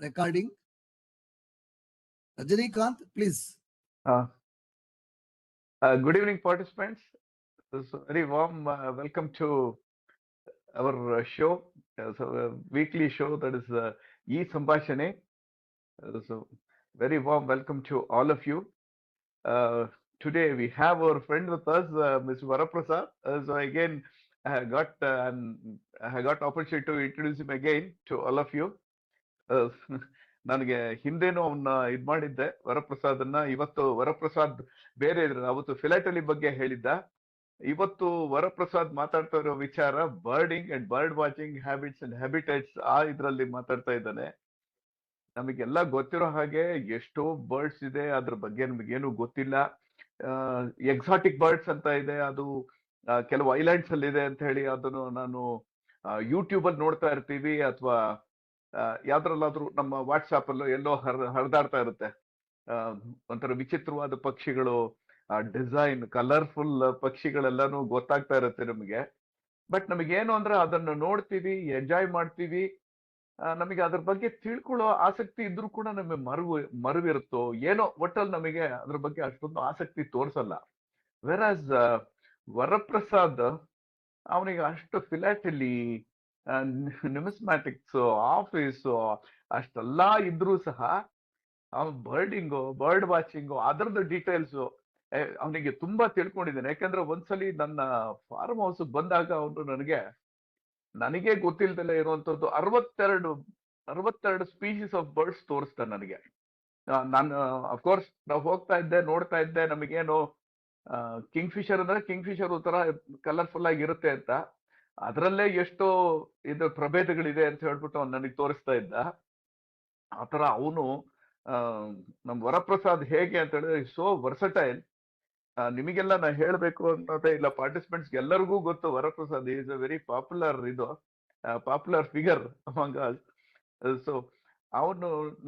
recording. Rajanikanth, please. Good evening, participants. This is a very warm welcome to our show. So a weekly show that is Sambhashane. So very warm welcome to all of you. Today we have our friend with us, Ms. Vara Prasad. So again, I got opportunity to introduce him again to all of you. ನನಗೆ ಹಿಂದೆನೂ ಅವನ್ನ ಇದ್ ಮಾಡಿದ್ದೆ ವರಪ್ರಸಾದನ್ನ. ಇವತ್ತು ವರಪ್ರಸಾದ್ ಬೇರೆ ಇದ್ರು, ಅವತ್ತು philately ಬಗ್ಗೆ ಹೇಳಿದ್ದ. ಇವತ್ತು ವರಪ್ರಸಾದ್ ಮಾತಾಡ್ತಾ ಇರೋ ವಿಚಾರ birding and bird watching habits and habitats, ಆ ಇದ್ರಲ್ಲಿ ಮಾತಾಡ್ತಾ ಇದ್ದಾನೆ. ನಮಗೆಲ್ಲ ಗೊತ್ತಿರೋ ಹಾಗೆ ಎಷ್ಟೋ ಬರ್ಡ್ಸ್ ಇದೆ, ಅದ್ರ ಬಗ್ಗೆ ನಮಗೇನು ಗೊತ್ತಿಲ್ಲ. ಎಕ್ಸಾಟಿಕ್ ಬರ್ಡ್ಸ್ ಅಂತ ಇದೆ, ಅದು ಕೆಲವು ಐಲ್ಯಾಂಡ್ಸ್ ಅಲ್ಲಿ ಇದೆ ಅಂತ ಹೇಳಿ ಅದನ್ನು ನಾನು ಯೂಟ್ಯೂಬ್ ಅಲ್ಲಿ ನೋಡ್ತಾ ಇರ್ತೀವಿ, ಅಥವಾ ಯಾವ್ದ್ರಲ್ಲಾದ್ರೂ ನಮ್ಮ ವಾಟ್ಸಾಪ್ ಅಲ್ಲೋ ಎಲ್ಲೋ ಹರಿದಾಡ್ತಾ ಇರುತ್ತೆ. ಒಂಥರ ವಿಚಿತ್ರವಾದ ಪಕ್ಷಿಗಳು, ಡಿಸೈನ್ ಕಲರ್ಫುಲ್ ಪಕ್ಷಿಗಳೆಲ್ಲಾನು ಗೊತ್ತಾಗ್ತಾ ಇರುತ್ತೆ ನಮಗೆ. ಬಟ್ ನಮಗೇನು ಅಂದ್ರೆ ಅದನ್ನ ನೋಡ್ತೀವಿ, ಎಂಜಾಯ್ ಮಾಡ್ತೀವಿ, ನಮಗೆ ಅದ್ರ ಬಗ್ಗೆ ತಿಳ್ಕೊಳ್ಳೋ ಆಸಕ್ತಿ ಇದ್ರೂ ಕೂಡ ನಮಗೆ ಮರುವಿರುತ್ತೋ ಏನೋ, ಒಟ್ಟಲ್ಲಿ ನಮಗೆ ಅದ್ರ ಬಗ್ಗೆ ಅಷ್ಟೊಂದು ಆಸಕ್ತಿ ತೋರ್ಸಲ್ಲ. ವೆರಾಸ್ ವರಪ್ರಸಾದ್ ಅವನಿಗೆ ಅಷ್ಟು ಫಿಲಾಟಲಿ, ನ್ಯೂಮಿಸ್ಮ್ಯಾಟಿಕ್ಸ್, ಆಫೀಸು ಅಷ್ಟೆಲ್ಲ ಇದ್ರೂ ಸಹ ಅವನು ಬರ್ಡಿಂಗು, ಬರ್ಡ್ ವಾಚಿಂಗು, ಅದರದ್ದು ಡೀಟೇಲ್ಸು ಅವನಿಗೆ ತುಂಬಾ ತಿಳ್ಕೊಂಡಿದ್ದಾನೆ. ಯಾಕಂದ್ರೆ ಒಂದ್ಸಲಿ ನನ್ನ ಫಾರ್ಮ್ ಹೌಸ್ ಬಂದಾಗ ಅವನು ನನಗೆ ಗೊತ್ತಿಲ್ದಲೇ ಇರುವಂತದ್ದು 62 ಸ್ಪೀಶೀಸ್ ಆಫ್ ಬರ್ಡ್ಸ್ ತೋರಿಸ್ತಾನೆ ನನಗೆ. ನಾನು ಅಫ್ಕೋರ್ಸ್ ನಾವು ಹೋಗ್ತಾ ಇದ್ದೆ, ನೋಡ್ತಾ ಇದ್ದೆ, ನಮಗೇನು ಕಿಂಗ್ ಫಿಶರ್ ಅಂದ್ರೆ ಕಿಂಗ್ ಫಿಶರ್ ತರ ಕಲರ್ಫುಲ್ ಆಗಿರುತ್ತೆ ಅಂತ, ಅದರಲ್ಲೇ ಎಷ್ಟೋ ಇದು ಪ್ರಭೇದಗಳಿದೆ ಅಂತ ಹೇಳ್ಬಿಟ್ಟು ಅವ್ನು ನನಗೆ ತೋರಿಸ್ತಾ ಇದ್ದ. ಆತರ ಅವನು ನಮ್ ವರಪ್ರಸಾದ್ ಹೇಗೆ ಅಂತ ಹೇಳಿದ್ರೆ ಸೋ ವರ್ಸಟೈಲ್. ನಿಮಗೆಲ್ಲ ನಾ ಹೇಳ್ಬೇಕು ಅನ್ನೋದೇ ಇಲ್ಲ, ಪಾರ್ಟಿಸಿಪೆಂಟ್ಸ್ ಎಲ್ಲರಿಗೂ ಗೊತ್ತು Varaprasad is a very popular figure among us. So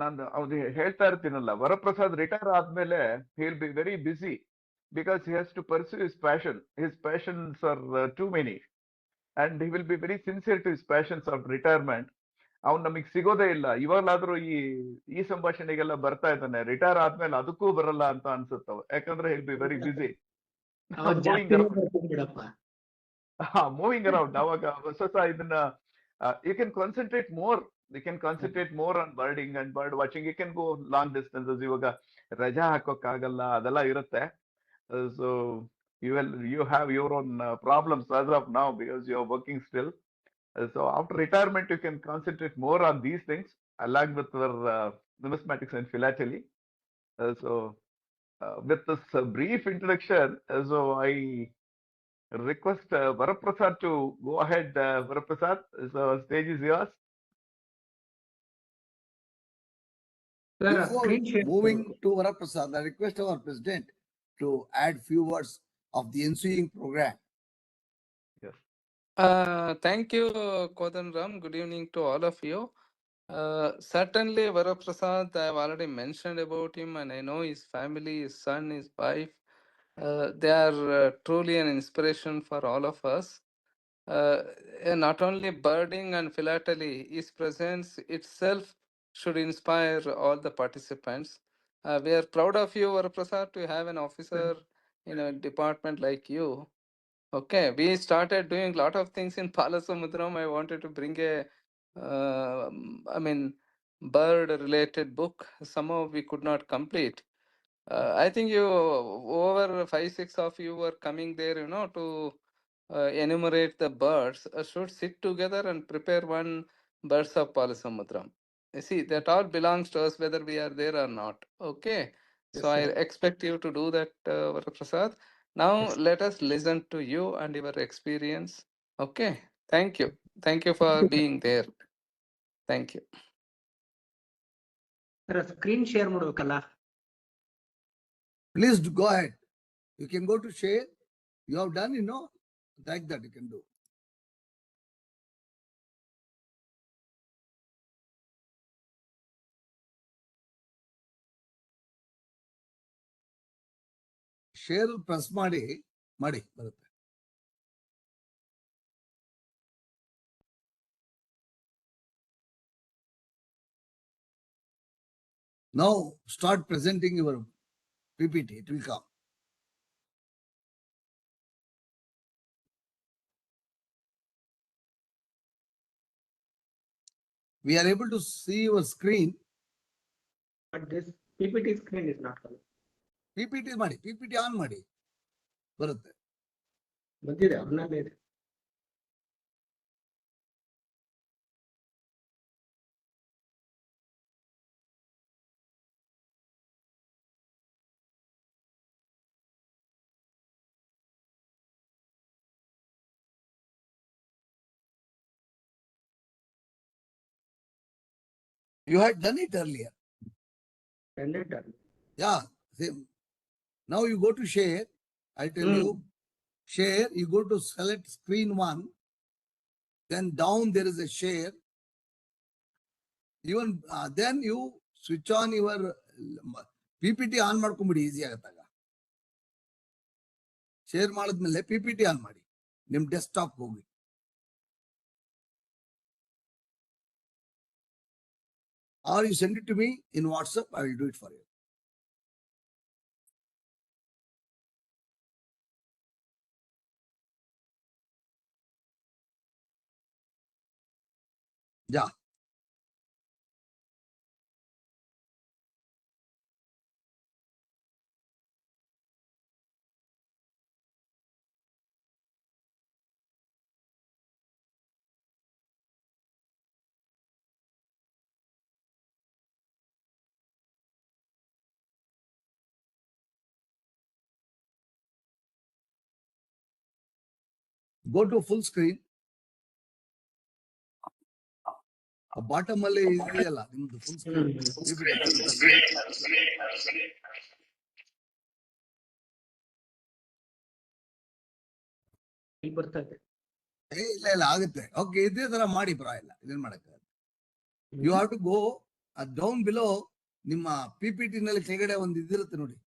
ನಾನು ಹೇಳ್ತಾ ಇರ್ತೀನಲ್ಲ, ವರಪ್ರಸಾದ್ ರಿಟೈರ್ ಆದ್ಮೇಲೆ he will be very busy because he has to pursue his passion. His passions are too many and he will be very sincere to his passions of retirement. ಅವ್ನು ನಮಗ್ ಸಿಗೋದೇ ಇಲ್ಲ. ಇವಾಗ್ಲಾದ್ರೂ ಈ ಸಂಭಾಷಣೆಗೆಲ್ಲ ಬರ್ತಾ ಇದ್ದಾನೆ, ರಿಟೈರ್ ಆದ್ಮೇಲೆ ಅದಕ್ಕೂ ಬರಲ್ಲ ಅಂತ ಅನ್ಸುತ್ತವ. ಯಾಕಂದ್ರೆ he'll be very busy moving around. ಅವಾಗ ಹೊಸ ಇದನ್ನ you can concentrate more on birding and bird watching. You can go long distances. ಇವಾಗ ರಜಾ ಹಾಕೋಕ್ ಆಗಲ್ಲ, ಅದೆಲ್ಲ ಇರುತ್ತೆ. So you have your own problems as of now because you are working still. So after retirement, you can concentrate more on these things along with your numismatics and philately. With this brief introduction, so I request Vara Prasad to go ahead. Vara Prasad, so stage is yours. Before moving to Vara Prasad, I request our president to add few words of the ensuing program. Yes. Thank you, Kodan Ram. Good evening to all of you. Certainly, Vara Prasad, I have already mentioned about him, and I know his family, his son, his wife. They are truly an inspiration for all of us. Not only birding and philately, his presence itself should inspire all the participants. We are proud of you, Vara Prasad, to have an officer in a department like you. Okay, we started doing a lot of things in Palasamudram. I wanted to bring bird-related book. Somehow we could not complete. I think you, over 5-6 of you were coming there, to enumerate the birds. Should sit together and prepare one birds of Palasamudram. You see, that all belongs to us, whether we are there or not. Okay, Yes, so I sir. expect you to do that, Vara Prasad. Now let us listen to you and your experience. Okay, thank you for being there. Thank you. Screen share ಮಾಡಬೇಕಲ್ಲ. Please go ahead. You can go to share. You have done, like that you can do. Share press ಮಾಡಿ ಬರುತ್ತೆ. Now start presenting your PPT. It will come. We are able to see your screen. But this PPT screen is not coming. PPT ಮಾಡಿ PPT on ಮಾಡಿ ಬರುತ್ತೆ. ಬಂದಿದೆ ಅವನಲ್ಲೇ ಇದೆ. You had done it earlier. Yeah. Same. Now you go to share. I tell you, share. You go to select screen one. Then down there is a share. Even then you switch on your PPT on ಮಾಡ್ಕೊಂಬಿಡಿ easy ಆಗತ್ತಾಗ. Share ಮಾಡಿದ್ಮೇಲೆ PPT on ಮಾಡಿ ನಿಮ್ಮ desktop ಹೋಗಿ. Or you send it to me in WhatsApp, I will do it for you. Yeah. Go to full screen. Bottom ಅಲ್ಲಿ ಇದೆಯಲ್ಲ ನಿಮ್ದು full screen ಬರ್ತಾ ಇದೆ. ಇಲ್ಲ ಇಲ್ಲ ಆಗುತ್ತೆ. ಓಕೆ, ಇದೇ ತರ ಮಾಡಿ ಪರ ಇಲ್ಲ, ಇದೇನ್ ಮಾಡಕ್ಕೆ. You have to go down below. ನಿಮ್ಮ PPT ನಲ್ಲಿ ಕೆಳಗಡೆ ಒಂದು ಇದಿರುತ್ತೆ ನೋಡಿ,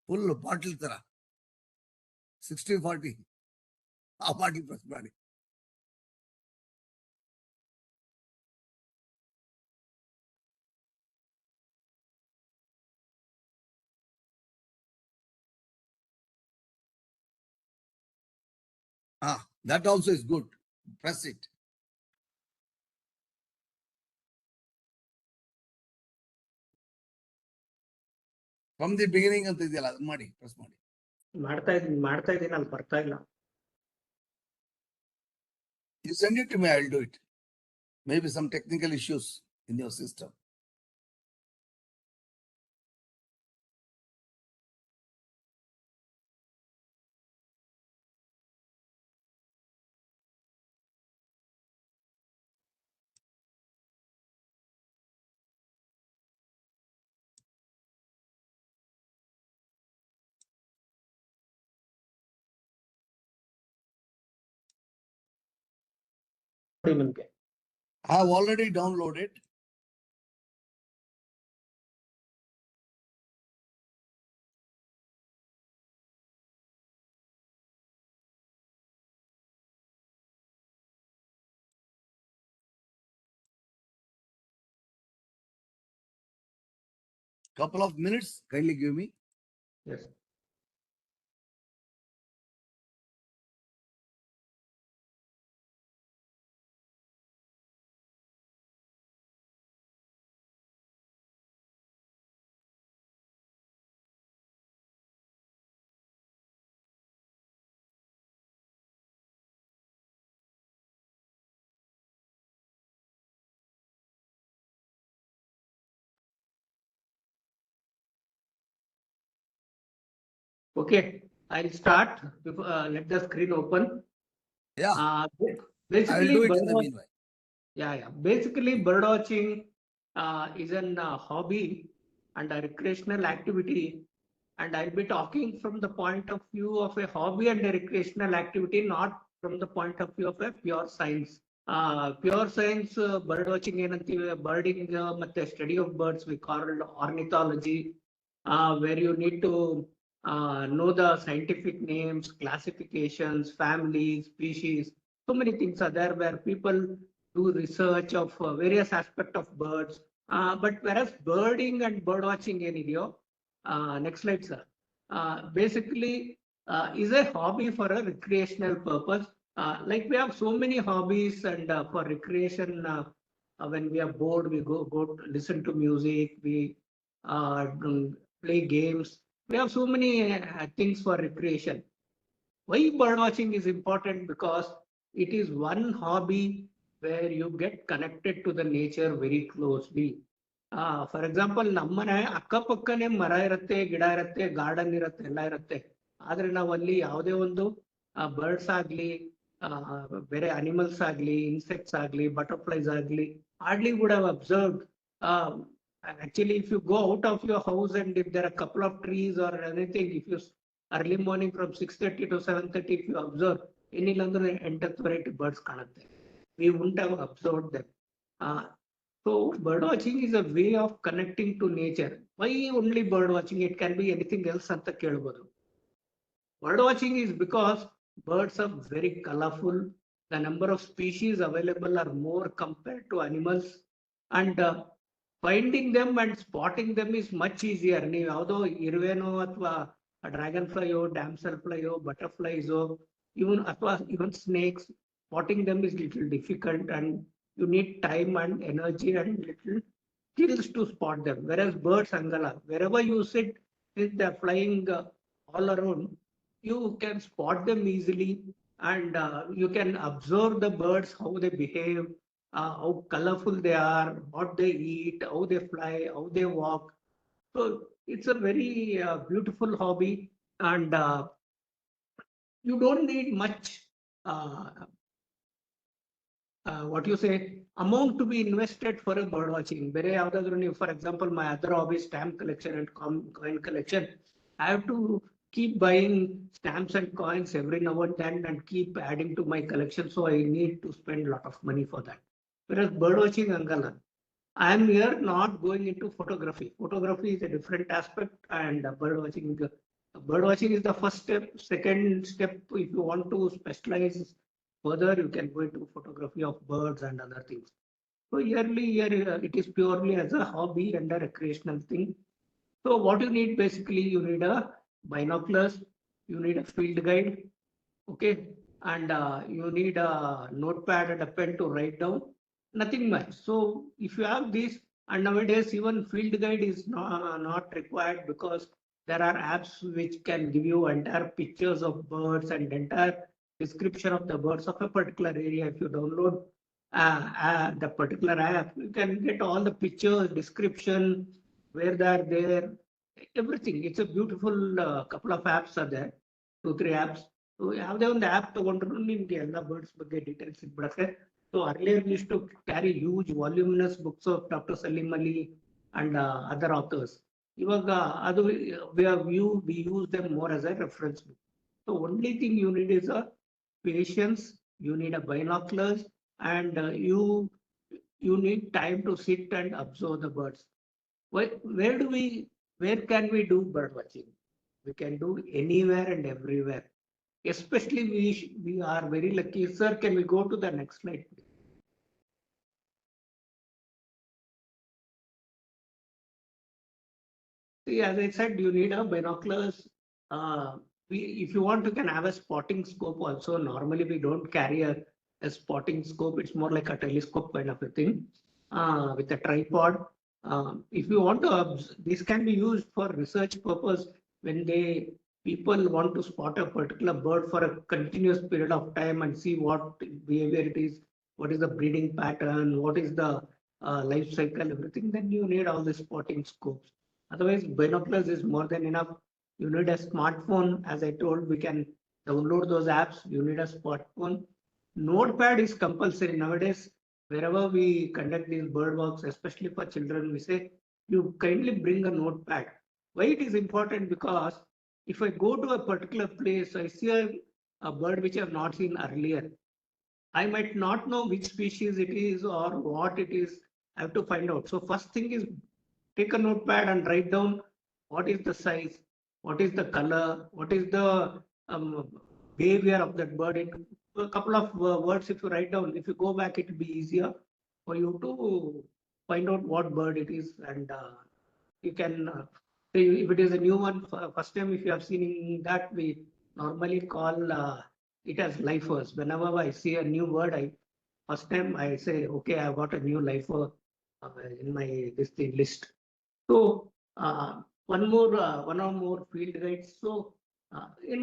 ಫುಲ್ ಬಾಟಲ್ ತರ 60-40 ಆ 40 ಪ್ರೆಸ್ ಮಾಡಿ. That also is good. Press it. From the beginning ಅಂತ ಇದೆಯಲ್ಲ ಅದು ಮಾಡಿ, ಪ್ರೆಸ್ ಮಾಡಿ. ಮಾಡ್ತಾ ಇದೀನಿ ಅಲ್ಲಿ ಬರ್ತಾ ಇಲ್ಲ. You send it to me, I will do it. Maybe some technical issues in your system. ನಿಮ್ಗೆ I have already downloaded. Couple of minutes, kindly give me. Yes. Okay, I'll start. Let the screen open. Yeah. Basically, I will do it in the meanwhile. Yeah. Basically, birdwatching is an hobby and a recreational activity. And I'll be talking from the point of view of a hobby and a recreational activity, not from the point of view of a pure science. Pure science, birdwatching ಏನಂತೀವಿ, birding ಮತ್ತೆ study of birds we call ornithology, where you need to know the scientific names, classifications, families, species. So many things are there where people do research of various aspects of birds, But whereas birding and bird watching ಏನಿದೆಯೋ, next slide sir, basically is a hobby for a recreational purpose. Like we have so many hobbies and for recreation, when we are bored we go listen to music, we play games. We have so many things for recreation. Why bird watching is important? Because it is one hobby where you get connected to the nature very closely. For example ನಮ್ಮನೆ ಅಕ್ಕಪಕ್ಕನೆ ಮರ ಇರುತ್ತೆ, ಗಿಡ ಇರುತ್ತೆ, garden ಇರುತ್ತೆ, ಎಲ್ಲ ಇರುತ್ತೆ. ಆದ್ರೆ ನಾವು ಅಲ್ಲಿ ಯಾವುದೇ ಒಂದು ಬರ್ಡ್ಸ್ ಆಗ್ಲಿ, ಬೇರೆ ಅನಿಮಲ್ಸ್ ಆಗ್ಲಿ, ಇನ್ಸೆಕ್ಟ್ಸ್ ಆಗ್ಲಿ, ಬಟರ್ಫ್ಲೈಸ್ ಆಗ್ಲಿ, hardly would have observed. Actually, if you go out of your house and if there are a couple of trees or anything, if you early morning from 6:30 to 7:30, if you observe, ಏನಿಲ್ಲ ಅಂದ್ರೆ 8 variety birds ಕಾಣುತ್ತೆ. We wouldn't have observed them. So bird watching is a way of connecting to nature. Why only bird watching? It can be anything else ಅಂತ ಕೇಳಬಹುದು. Bird watching is because birds are very colorful. The number of species available are more compared to animals, and finding them and spotting them is much easier. ನೀವು ಯಾವುದೋ ಇರುವೆನೋ ಅಥವಾ dragon ಫ್ಲೈಯೋ, ಡ್ಯಾಮ್ಸೆಲ್ ಫ್ಲೈಯೋ, ಬಟರ್ಫ್ಲೈಸೋ, even snakes, spotting them is little difficult, and you need time and energy and little skills to spot them. Whereas birds, angala, wherever you sit, if they're flying all around, you can spot them easily, and you can observe the birds, how they behave, how colorful they are, what they eat, how they fly, how they walk. So it's a very beautiful hobby, and you don't need much what you say amount to be invested for a bird watching. ಬೇರೆ ಯಾವ್ದಾದ್ರು ನೀವು, for example, my other hobby is stamp collection and coin collection. I have to keep buying stamps and coins every now and then and keep adding to my collection, so I need to spend a lot of money for that. Whereas bird watching angala, I am here not going into photography. Photography is a different aspect, and bird watching is the first step. Second step, if you want to specialize further, you can go into photography of birds and other things. So here it is purely as a hobby and a recreational thing. So what you need basically, you need a binoculars, you need a field guide, okay, and you need a notepad and a pen to write down. Nothing much. So if you have this, and nowadays even field guide is not required, because there are apps which can give you entire pictures of birds and entire description of the birds of a particular area. If you download the particular app, you can get all the pictures, description, where they are there, everything. It's a beautiful couple of apps are there, 2-3 apps. So ಯಾವುದೇ ಒಂದು app ತಗೊಂಡ್ರು ನಿಮ್ಗೆ ಎಲ್ಲ birds ಬಗ್ಗೆ details ಸಿಗ್ಬಿಡತ್ತೆ. So earlier we used to carry huge voluminous books of Dr. Salim Ali and other authors. ಇವಾಗ ಅದು we use them more as a reference book. So only thing you need is a patience, you need a binoculars, and you need time to sit and observe the birds. Where can we do bird watching? We can do anywhere and everywhere. Especially we are very lucky. Sir, can we go to the next slide, please? See, as I said, you need a binoculars. If you want, you can have a spotting scope also. Normally, we don't carry a spotting scope. It's more like a telescope kind of a thing with a tripod. If you want to, this can be used for research purpose when people want to spot a particular bird for a continuous period of time and see what behavior it is, what is the breeding pattern, what is the life cycle, everything. Then you need all the spotting scopes. Otherwise, binoculars is more than enough. You need a smartphone. As I told, we can download those apps. You need a smartphone. Notepad is compulsory nowadays. Wherever we conduct these bird walks, especially for children, we say, you kindly bring a notepad. Why it is important? Because if I go to a particular place, I see a bird which I have not seen earlier. I might not know which species it is or what it is. I have to find out. So first thing is, take a notepad and write down what is the size, what is the color, what is the behavior of that bird. In a couple of words, if you write down, if you go back, it will be easier for you to find out what bird it is, and you can say if it is a new one. First time, if you have seen that, we normally call it as lifers. Whenever I see a new bird, first time I say, okay, I got a new lifer in my this thing list. So one or more field guides. So in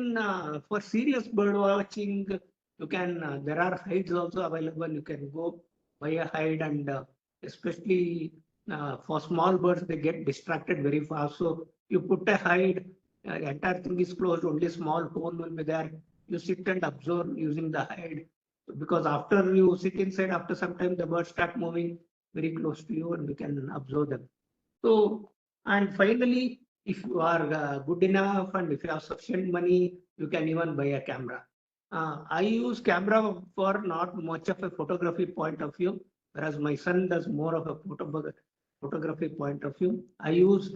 for serious bird watching, you can there are hides also available. You can go buy a hide, and especially for small birds, they get distracted very fast. So you put a hide, entire thing is closed. Only small hole will be there. You sit and observe using the hide, because after you sit inside, after some time the birds start moving very close to you, and you can observe them. So, and finally, if you are good enough and if you have sufficient money, you can even buy a camera. I use camera for not much of a photography point of view, whereas my son does more of a photography point of view. I use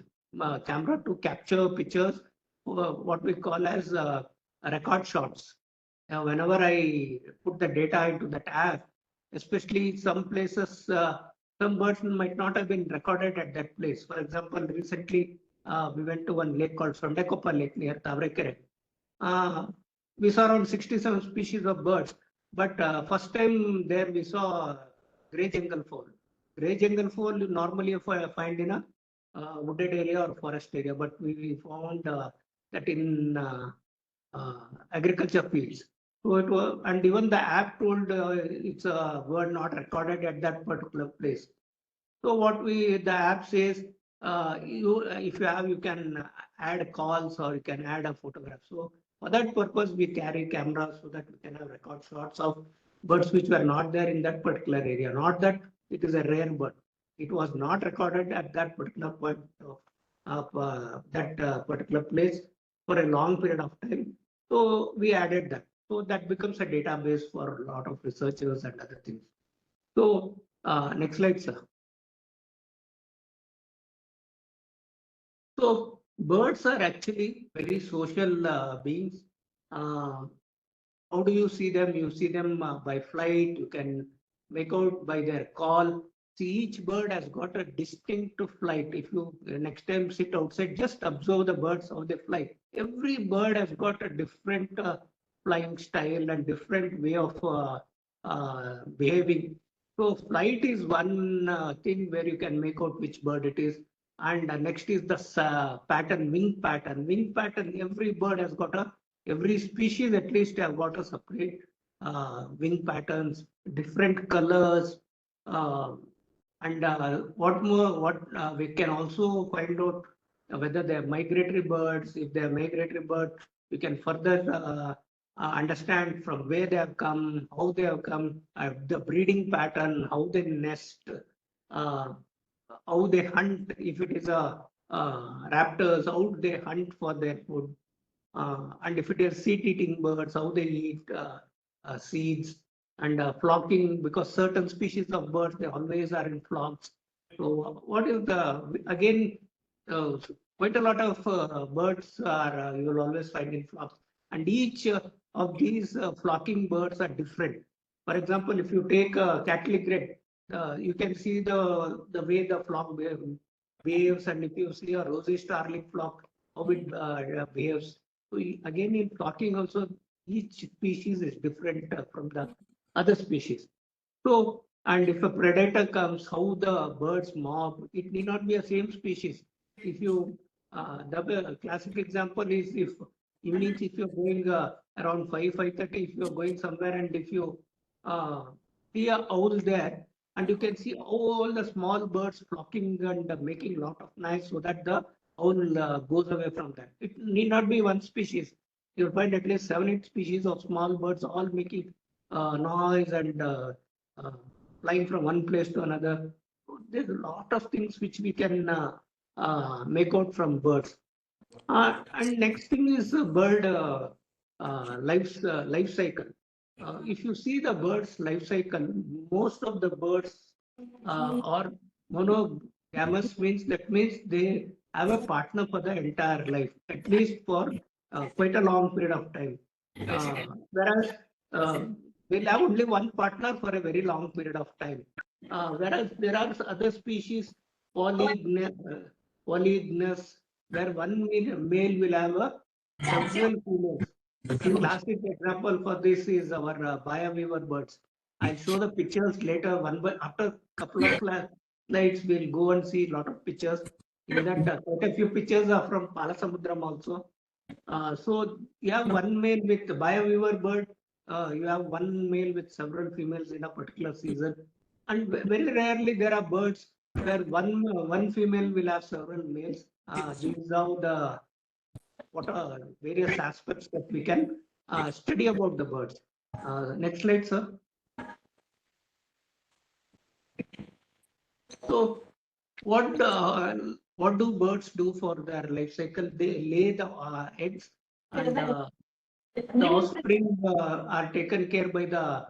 camera to capture pictures, what we call as record shots. Whenever I put the data into that app, especially some places, some birds might not have been recorded at that place. For example, recently we went to one lake called Sondakopa Lake near Tavrekere. We saw around 67 species of birds, but first time there we saw grey jungle fowl. Grey jungle fowl you normally find in a wooded area or forest area, but we found that in agriculture fields. So it was, and even the app told it's a bird not recorded at that particular place. So what the app says, if you have, you can add calls or you can add a photograph. So for that purpose, we carry cameras so that we can have record shots of birds which were not there in that particular area. Not that it is a rare bird. It was not recorded at that particular point of that particular place for a long period of time. So we added that. So that becomes a database for a lot of researchers and other things. So next slide, sir. So birds are actually very social beings. How do you see them? You see them by flight. You can make out by their call. See, each bird has got a distinct flight. If you next time sit outside, just observe the birds how they fly. Every bird has got a different flying style and different way of behaving. So flight is one thing where you can make out which bird it is. And next is the pattern, wing pattern. Wing pattern, every bird has got every species at least have got a separate wing patterns, different colors. And what we can also find out whether they are migratory birds. If they are migratory birds, we can further understand from where they have come, how they have come, the breeding pattern, how they nest, how they hunt. If it is a raptors, how they hunt for their food, and if it is seed-eating birds, how they eat seeds, and flocking, because certain species of birds they always are in flocks. So what is again quite a lot of birds are you will always find in flocks, and each of these flocking birds are different. For example, if you take a cattle grid, you can see the way the flock behaves, and if you see a rosy starling flock, how it behaves. So again, in flocking also, each species is different from the other species. So, and if a predator comes, how the birds mob, it need not be a same species. If you, the classic example is if evenings, if you're going around 5:30, if you're going somewhere and if you see a owl there, and you can see all the small birds flocking and making a lot of noise so that the owl goes away from that. It need not be one species. You'll find at least 7-8 species of small birds all making noise and flying from one place to another. There's a lot of things which we can make out from birds. And next thing is bird life cycle. If you see the bird's life cycle, most of the birds are monogamous, means they have a partner for the entire life, at least for quite a long period of time. Whereas they'll have only one partner for a very long period of time. Whereas there are other species, polygynous, polygynous, where one male will have several females. The classic example for this is our Weaver birds. I'll show the pictures later. After a couple of slides, we'll go and see a lot of pictures. In that, quite a few pictures are from Palasamudram also. So you have one male with the Weaver bird. You have one male with several females in a particular season, and very rarely there are birds where one female will have several males. These are the what are various aspects that we can study about the birds. Next slide, sir. So what do birds do for their life cycle? They lay the eggs, and the offspring are taken care by the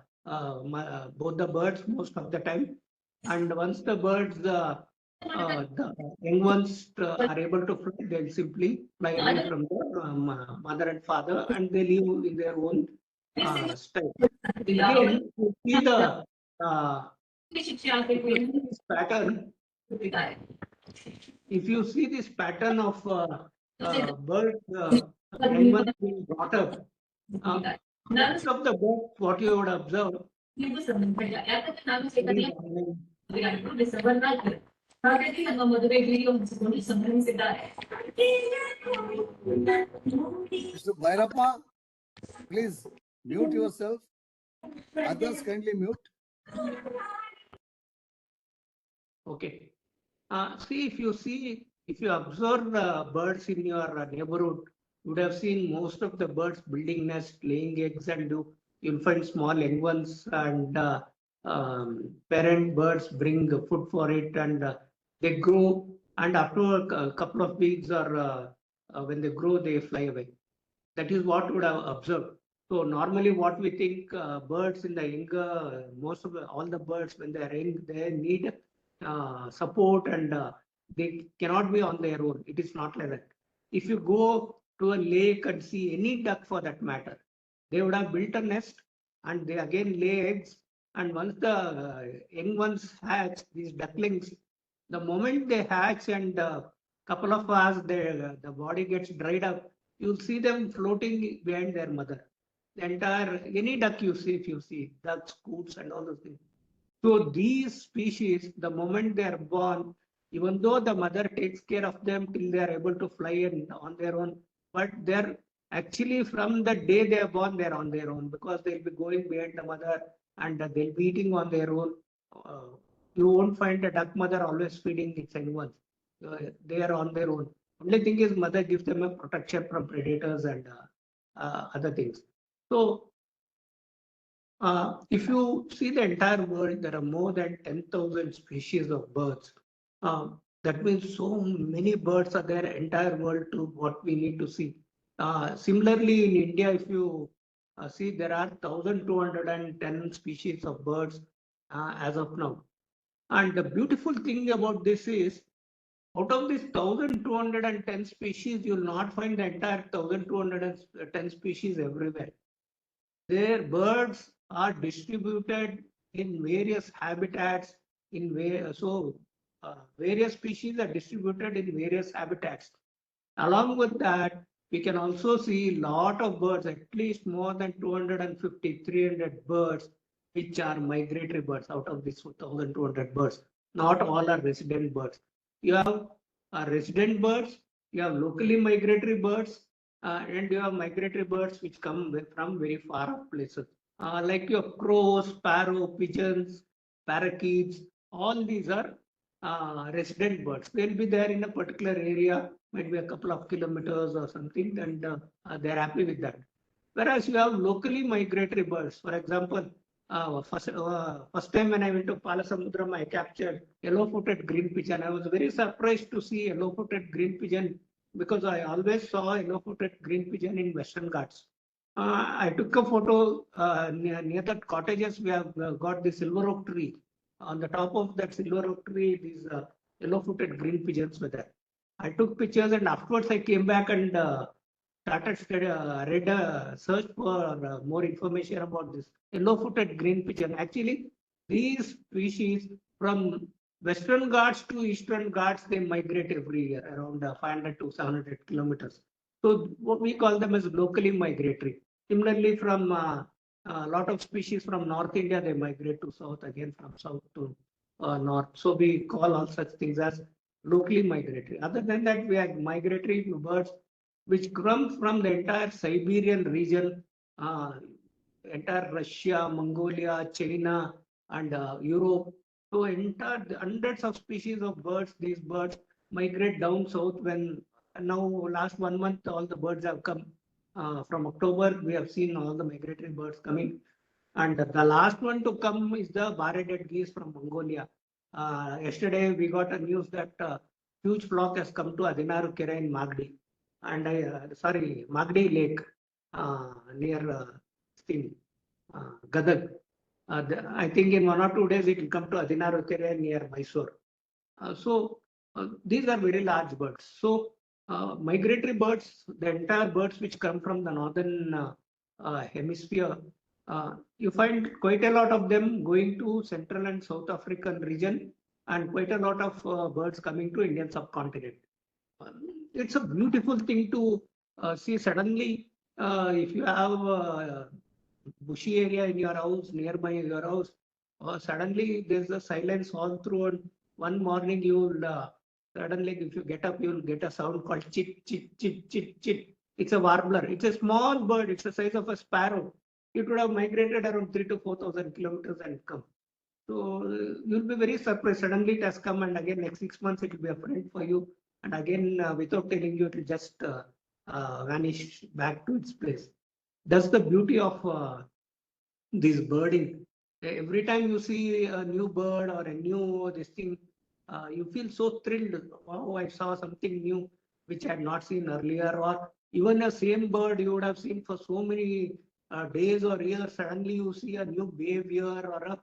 both the birds most of the time. And once the birds, the young ones are able to fly, they'll simply fly away from the mother and father, and they live in their own style. Again, you see the this pattern. If you see this pattern of birds, young ones being brought up, most of the birds, what you would observe, ಹಾಗಾಗಿ ನಮ್ಮ ಮದುವೆಗೆ ಹೊಂದಿಸಿಕೊಂಡು ಸಂಭ್ರಮಿಸಿದ್ದಾರೆ. Mr. Bhairappa, please mute yourself. Others kindly mute. Okay. See, if you observe birds in your neighborhood, you would have seen most of the birds building nests, laying eggs, and you'll find small young ones, and parent birds bring food for it, and they grow. And after a couple of weeks, or when they grow, they fly away. That is what we would have observed. So normally, what we think, birds in the younger, most of all the birds when they are young, they need support, and they cannot be on their own. It is not like that. If you go to a lake and see any duck for that matter, they would have built a nest, and they again lay eggs. And once the young ones hatch, these ducklings, the moment they hatch and couple of hours, the body gets dried up, you'll see them floating behind their mother. The entire, any duck you see, if you see ducks, coots, and all those things. So these species, the moment they are born, even though the mother takes care of them till they are able to fly on their own, but they're actually from the day they are born, they're on their own, because they'll be going behind the mother, and they'll be eating on their own. You won't find a duck mother always feeding its young ones. They are on their own. Only thing is mother gives them a protection from predators and other things. So if you see the entire world, there are more than 10,000 species of birds. That means so many birds are there, entire world, to what we need to see. Similarly, in India, if you see, there are 1,210 species of birds as of now. And the beautiful thing about this is, out of this 1,210 species, you will not find the entire 1,210 species everywhere. Their birds are distributed in various habitats. Various species are distributed in various habitats. Along with that, we can also see a lot of birds, at least more than 250, 300 birds, which are migratory birds out of this 1,200 birds. Not all are resident birds. You have resident birds, you have locally migratory birds, and you have migratory birds which come from very far off places. Like your crows, sparrow, pigeons, parakeets, all these are resident birds. They'll be there in a particular area, might be a couple of kilometers or something, and they're happy with that. Whereas you have locally migratory birds. For example, first time when I went to Palasamudram, I captured yellow-footed green pigeon. I was very surprised to see yellow-footed green pigeon, because I always saw yellow-footed green pigeon in Western Ghats. I took a photo near that cottages. We have got the silver oak tree. On the top of that silver oak tree, these yellow-footed green pigeons were there. I took pictures, and afterwards I came back and read a search for more information about this yellow-footed green pigeon. Actually, these species from Western Ghats to Eastern Ghats, they migrate every year around 500 to 700 kilometers. So what we call them as locally migratory. Similarly, from a lot of species from North India, they migrate to South, again from South to North. So we call all such things as locally migratory. Other than that, we have migratory birds which come from the entire Siberian region, entire Russia, Mongolia, China, and Europe. So entire hundreds of species of birds, these birds migrate down south. When now last 1 month, all the birds have come. From October, we have seen all the migratory birds coming. And the last one to come is the bar-headed geese from Mongolia. Yesterday, we got a news that huge flock has come to Adinarukere in Magdi. And Magdi Lake near Gadag. I think in 1 or 2 days it will come to Adinarukere near Mysore. These are very large birds. So migratory birds, the entire birds which come from the northern hemisphere, you find quite a lot of them going to Central and South African region, and quite a lot of birds coming to Indian subcontinent. It's a beautiful thing to see. Suddenly, if you have bushy area in your house, nearby your house, suddenly there's a silence all through, and one morning you'll suddenly, if you get up, you'll get a sound called chit, chit, chit, chit, chit. It's a warbler. It's a small bird. It's the size of a sparrow. It would have migrated around 3,000 to 4,000 kilometers and come. So you'll be very surprised. Suddenly it has come, and again next 6 months it will be a friend for you. And again, without telling you, it will just vanish back to its place. That's the beauty of this birding. Every time you see a new bird or a new this thing, you feel so thrilled. Wow, I saw something new which I had not seen earlier. Or even the same bird you would have seen for so many days or years. Suddenly you see a new behavior or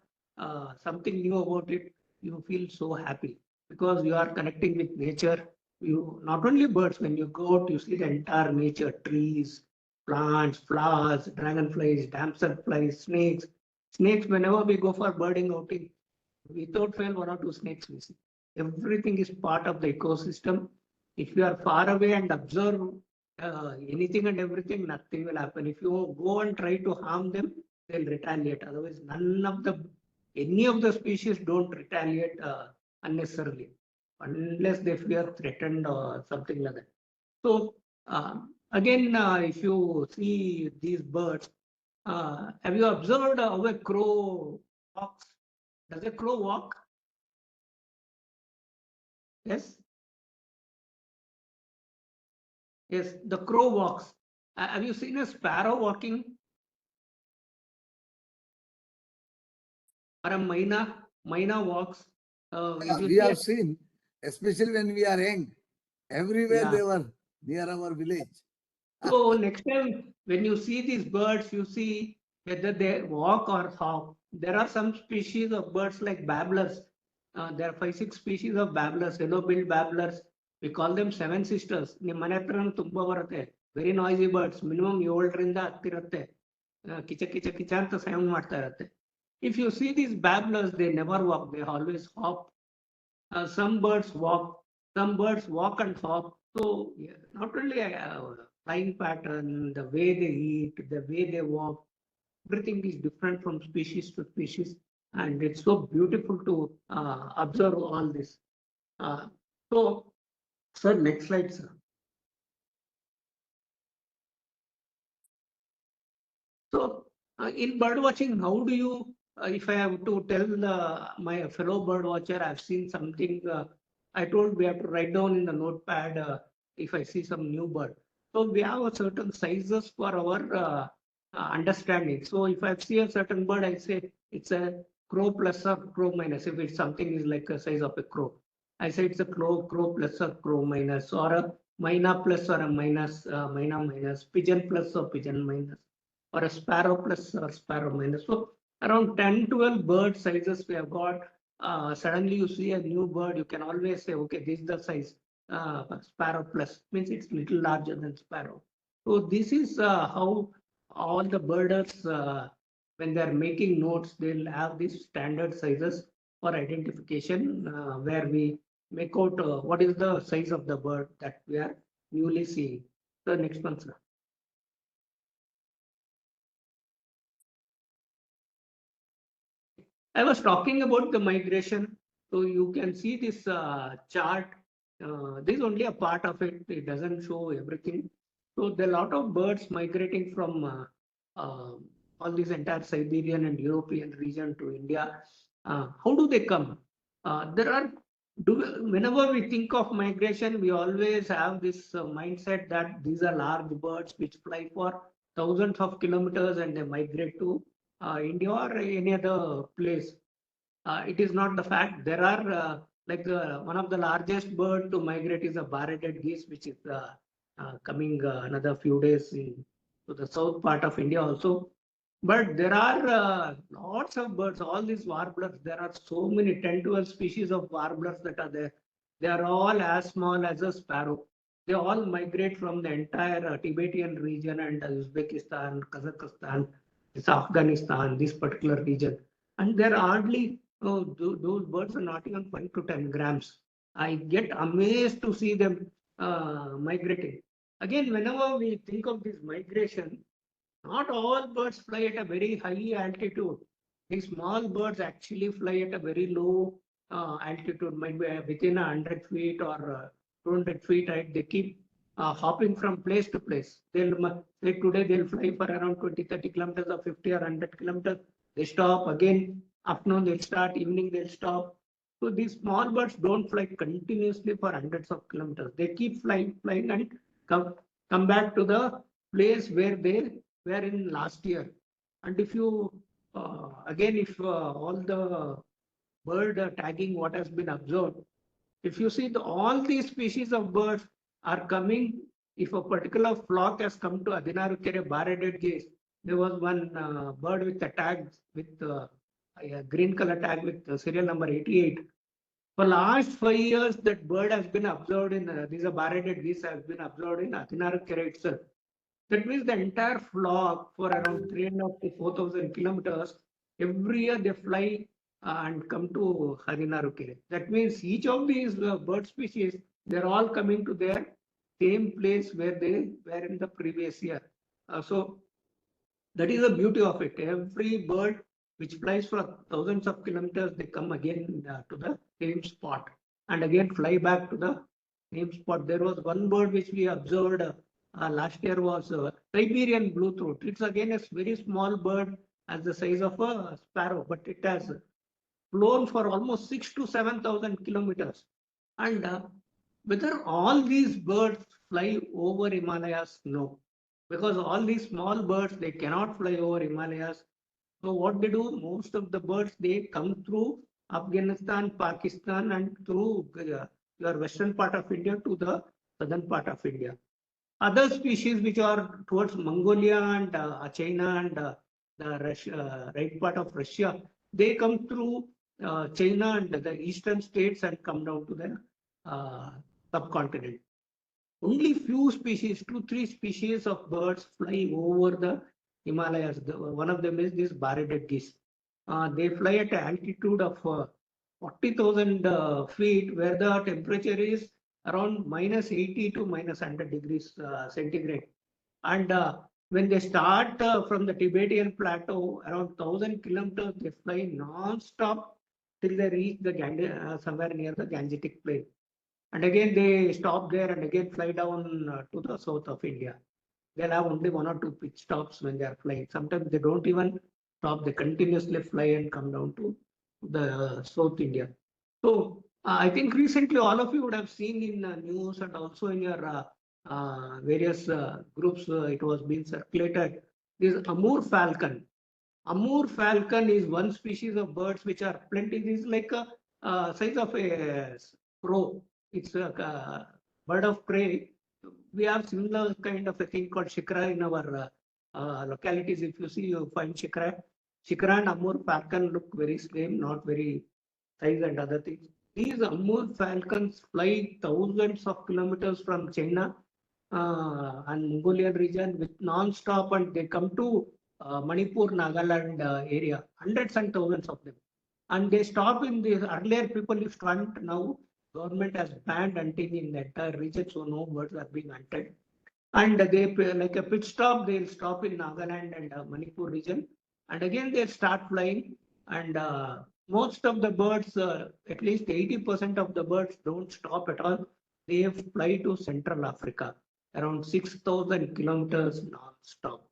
something new about it. You feel so happy because you are connecting with nature. You not only birds, when you go out, you see the entire nature, trees, plants, flowers, dragonflies, damselflies, snakes. Snakes, whenever we go for birding outing, without fail, 1 or 2 snakes we see. Everything is part of the ecosystem. If you are far away and observe anything and everything, nothing will happen. If you go and try to harm them, they'll retaliate. Otherwise, any of the species don't retaliate unnecessarily, unless they feel threatened or something like that. So again, if you see these birds, have you observed how a crow walks? Does a crow walk? Yes. Yes, the crow walks. Have you seen a sparrow walking? Or a myna? Myna walks. We have seen, especially when we are young, everywhere they were near our village. So next time when you see these birds, you see whether they walk or hop. There are some species of birds like babblers. There are 5-6 species of babblers, yellow-billed babblers. We call them seven sisters. ನಿಮ್ಮ ಮನೆ ಹತ್ರನೂ ತುಂಬಾ ಬರುತ್ತೆ. Very noisy birds. Minimum 7ರಿಂದ 10 ಇರುತ್ತೆ. ಕಿಚ ಕಿಚ ಕಿಚ ಅಂತ sound ಮಾಡ್ತಾ ಇರುತ್ತೆ. If you see these babblers, they never walk. They always hop. Some birds walk and hop. So not only flying pattern, the way they eat, the way they walk, everything is different from species to species, and it's so beautiful to observe all this. So, sir, next slide, sir. So, in bird watching, how do you, if I have to tell my fellow bird watcher, I've seen something, I told we have to write down in the notepad if I see some new bird. So we have a certain sizes for our understanding. So if I see a certain bird, I say it's a crow plus or crow minus. If it's something is like a size of a crow, I say it's a crow plus or crow minus, or a myna plus or a minus, myna minus, pigeon plus or pigeon minus, or a sparrow plus or sparrow minus. So around 10-12 bird sizes we have got. Suddenly you see a new bird, you can always say, okay, this is the size. Sparrow plus means it's little larger than sparrow. So this is how all the birders when they are making notes, they'll have these standard sizes for identification, where we make out what is the size of the bird that we are newly seeing. The next one, sir. I was talking about the migration. So you can see this chart. This is only a part of it. It doesn't show everything. So there are a lot of birds migrating from all this entire Siberian and European region to India. How do they come? There are, whenever we think of migration, we always have this mindset that these are large birds which fly for thousands of kilometers and they migrate to India or any other place. It is not the fact. There are one of the largest bird to migrate is a bar-headed geese, which is coming another few days to the south part of India also. But there are lots of birds, all these warblers. There are so many 10, 12 species of warblers that are there. They are all as small as a sparrow. They all migrate from the entire Tibetan region and Uzbekistan, Kazakhstan, this Afghanistan, this particular region. And they're hardly, those birds are not even 5 to 10 grams. I get amazed to see them migrating. Again, whenever we think of this migration, not all birds fly at a very high altitude. These small birds actually fly at a very low altitude, might be within 100 feet or 200 feet height. They keep hopping from place to place. They'll say today they'll fly for around 20, 30 kilometers or 50 or 100 kilometers. They stop again. Afternoon they'll start. Evening they'll stop. So these small birds don't fly continuously for hundreds of kilometers. They keep flying, and come back to the place where they were in last year. And if you again, if all the bird tagging what has been observed, if you see all these species of birds are coming, if a particular flock has come to Adinarukere bar-headed geese, there was one bird with a tag with a green color tag with serial number 88. For last 5 years, that bird has been observed in these are bar-headed geese has been observed in Adinarukere itself. That means the entire flock for around 3.5 to 4,000 kilometers, every year they fly and come to Harinarukere. That means each of these bird species, they're all coming to their same place where they were in the previous year. So that is the beauty of it. Every bird which flies for thousands of kilometers, they come again to the same spot and again fly back to the same spot. There was one bird which we observed last year was Siberian blue throat. It's again a very small bird as the size of a sparrow, but it has flown for almost 6 to 7,000 kilometers. And whether all these birds fly over Himalayas? No, because all these small birds, they cannot fly over Himalayas. So what they do, most of the birds, they come through Afghanistan, Pakistan, and through your western part of India to the southern part of India. Other species which are towards Mongolia and China and the Russia, right part of Russia, they come through China and the eastern states and come down to the subcontinent. Only few species, 2-3 species of birds fly over the Himalayas. One of them is this bar-headed geese. They fly at an altitude of 40,000 feet, where the temperature is around -80 to -100 degrees centigrade. And when they start from the Tibetan plateau, around 1,000 kilometers, they fly non-stop till they reach the somewhere near the Gangetic Plain. And again, they stop there and again fly down to the south of India. They'll have only 1 or 2 pitch stops when they are flying. Sometimes they don't even stop, they continuously fly and come down to the South India. So I think recently all of you would have seen in news and also in your various groups, it was being circulated. This Amur falcon. Amur falcon is one species of birds which are plenty. It is like a size of a crow. It's a bird of prey. We have similar kind of a thing called shikra in our localities. If you see, you find shikra. Shikra and Amur falcon look very same, not very size and other things. These Amur falcons fly thousands of kilometers from China and Mongolian region with non-stop, and they come to Manipur, Nagaland area, hundreds and thousands of them. And they stop in the earlier people used to hunt. Now government has banned hunting in the entire region, so no birds are being hunted. And they like a pit stop, they'll stop in Nagaland and Manipur region, and again they start flying. And most of the birds, at least 80% of the birds don't stop at all. They fly to Central Africa, around 6,000 kilometers non-stop.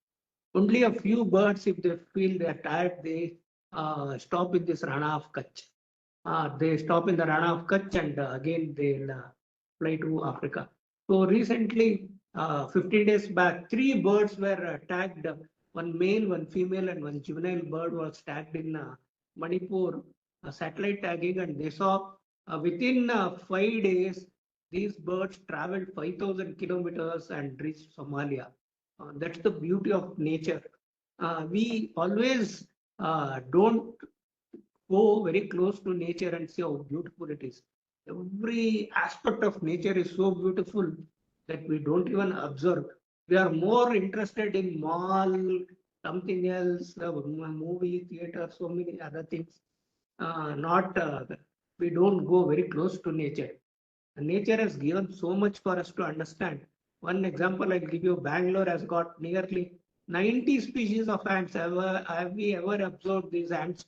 Only a few birds, if they feel they're tired, they stop in this Rana of Kutch. They stop in the Rana of Kutch, and again they'll fly to Africa. So recently, 15 days back, 3 birds were tagged. One male, one female, and one juvenile bird was tagged in Manipur, satellite tagging, and they saw within 5 days, these birds traveled 5,000 kilometers and reached Somalia. That's the beauty of nature. We always don't go very close to nature and see how beautiful it is. Every aspect of nature is so beautiful that we don't even observe. We are more interested in mall, something else, movie, theater, so many other things. Not we don't go very close to nature. And nature has given so much for us to understand. One example I'll give you: Bangalore has got nearly 90 species of ants. Have we ever observed these ants?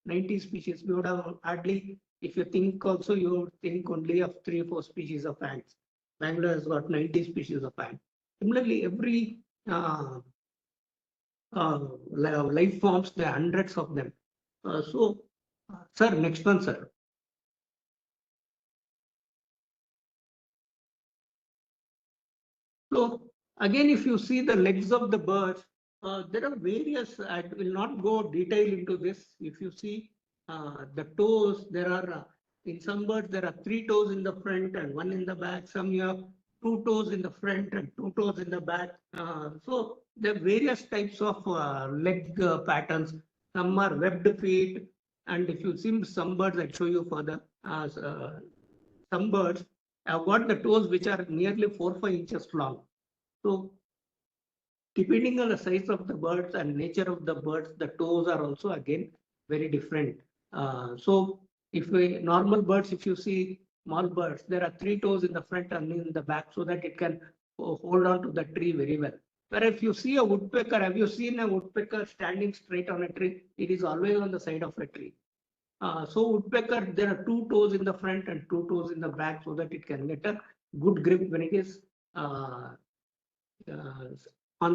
90 species. We would have hardly, if you think also, you would think only of 3 or 4 species of ants. Bangalore has got 90 species of ants. Similarly, every life forms, there are hundreds of them. Sir, next one, sir. So again, if you see the legs of the birds, there are various. I will not go detail into this. If you see the toes, there are in some birds there are 3 toes in the front and 1 in the back. Some you have 2 toes in the front and 2 toes in the back. So there are various types of leg patterns. Some are webbed feet, and if you see some birds, I'll show you further. Some birds have got the toes which are nearly 4 or 5 inches long. So depending on the size of the birds and nature of the birds, the toes are also again very different. So if normal birds, if you see small birds, there are 3 toes in the front and in the back, so that it can hold on to the tree very well. But if you see a woodpecker, have you seen a woodpecker standing straight on a tree? It is always on the side of a tree. So woodpecker, there are 2 toes in the front and 2 toes in the back, so that it can get a good grip when it is on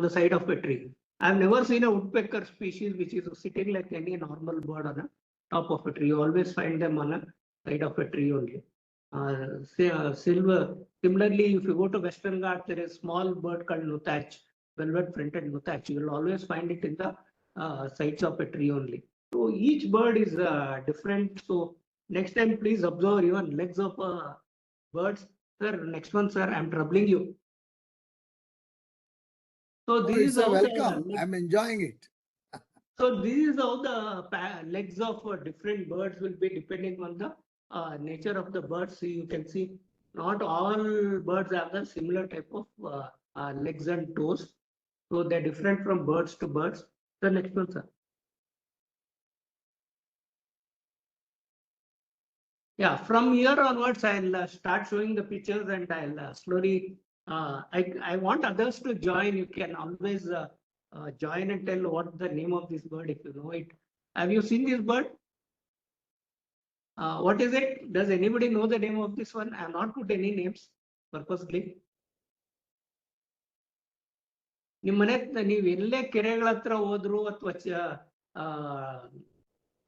the side of a tree. I've never seen a woodpecker species which is sitting like any normal bird on a top of a tree. You always find them on a side of a tree only. Similarly, if you go to Western Ghats, there is a small bird called nuthatch, velvet-fronted nuthatch. You will always find it in the sides of a tree only. So each bird is different. So next time, please observe even legs of birds. Sir, next one, sir, I'm troubling you. So Oh, this it's is a how welcome. I'm enjoying it. so this is how the legs of different birds will be depending on the nature of the birds. So you can see not all birds have the similar type of legs and toes. So they're different from birds to birds. The next one, sir. Yeah, from here onwards, I'll start showing the pictures, and I'll slowly. I want others to join. You can always join and tell what the name of this bird if you know it. Have you seen this bird? What is it? Does anybody know the name of this one? I have not put any names purposely. ನಿಮ್ಮ ಮನೆ ನೀವು ಎಲ್ಲೇ ಕೆರೆಗಳ ಹತ್ರ ಹೋದ್ರು ಅಥವಾ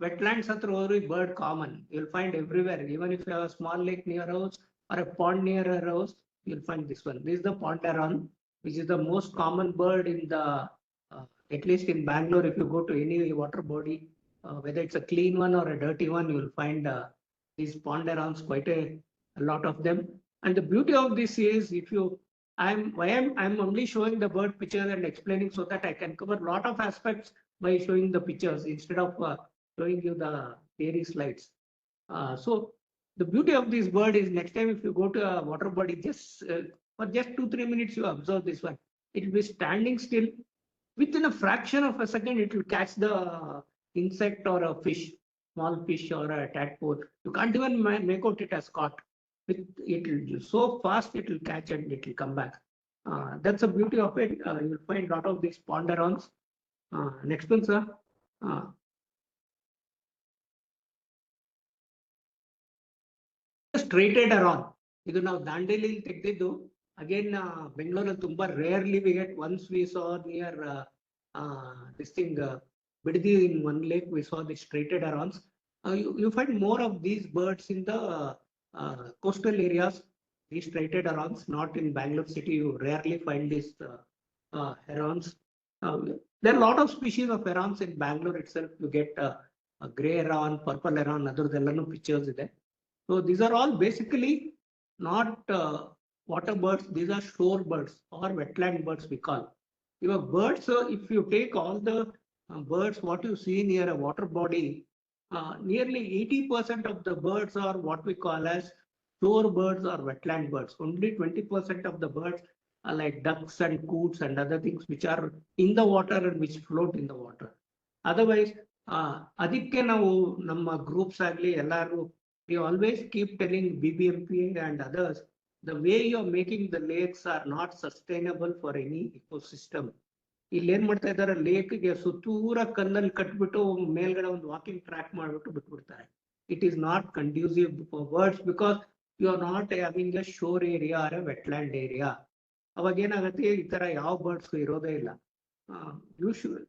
wetlands hatra hoದ್ರು bird common. You'll find everywhere. Even if you have a small lake near house or a pond near a house, you'll find this one. This is the ponderon, which is the most common bird in the, at least in Bangalore. If you go to any water body, whether it's a clean one or a dirty one, you will find these ponderons, quite a lot of them. And the beauty of this is, if you, I'm only showing the bird pictures and explaining so that I can cover a lot of aspects by showing the pictures instead of showing you the theory slides. So the beauty of this bird is, next time if you go to a water body, just for just 2-3 minutes, you observe this one. It will be standing still within a fraction of a second, it will catch the insect or a fish, small fish or a tadpole. You can't even make out it has caught. It will so fast it will catch and it will come back. That's the beauty of it. You will find a lot of these ponderons. Next one, sir. Straighted around. ಇದು ನಾವು Dandeli ತೆಗೆದಿದ್ದು again ಬೆಂಗಳೂರಲ್ಲಿ ತುಂಬಾ rarely we get. Once we saw near this thing Biddi in one lake, we saw the straighted herons. You find more of these birds in the coastal areas. These straighted herons, not in Bangalore city. You rarely find these herons. There are a lot of species of herons in Bangalore itself. You get a grey heron, purple heron, ಅದರದೆಲ್ಲನೂ pictures ಇದೆ. So these are all basically not water birds. These are shore birds or wetland birds we call. Your birds, if you take all the birds, what you see near a water body, nearly 80% of the birds are what we call as shore birds or wetland birds. Only 20% of the birds are like ducks and coots and other things which are in the water and which float in the water. Otherwise, ಅದಕ್ಕೆ ನಾವು ನಮ್ಮ groups ಆಗಲಿ ಎಲ್ಲರೂ we always keep telling BBMP and others, the way you're making the lakes are not sustainable for any ecosystem. ಇಲ್ಲಿ ಏನ್ ಮಾಡ್ತಾ ಇದ್ದಾರೆ, ಲೇಕ್ಗೆ ಸುತ್ತೂರ ಕಲ್ಲಲ್ಲಿ ಕಟ್ಬಿಟ್ಟು ಮೇಲ್ಗಡೆ ಒಂದು ವಾಕಿಂಗ್ ಟ್ರ್ಯಾಕ್ ಮಾಡ್ಬಿಟ್ಟು ಬಿಟ್ಬಿಡ್ತಾರೆ. It is not conducive for birds because you are not having a shore area or a wetland area. ಅವಾಗ ಏನಾಗುತ್ತೆ, ಈ ತರ ಯಾವ ಬರ್ಡ್ಸ್ ಇರೋದೇ ಇಲ್ಲ. You should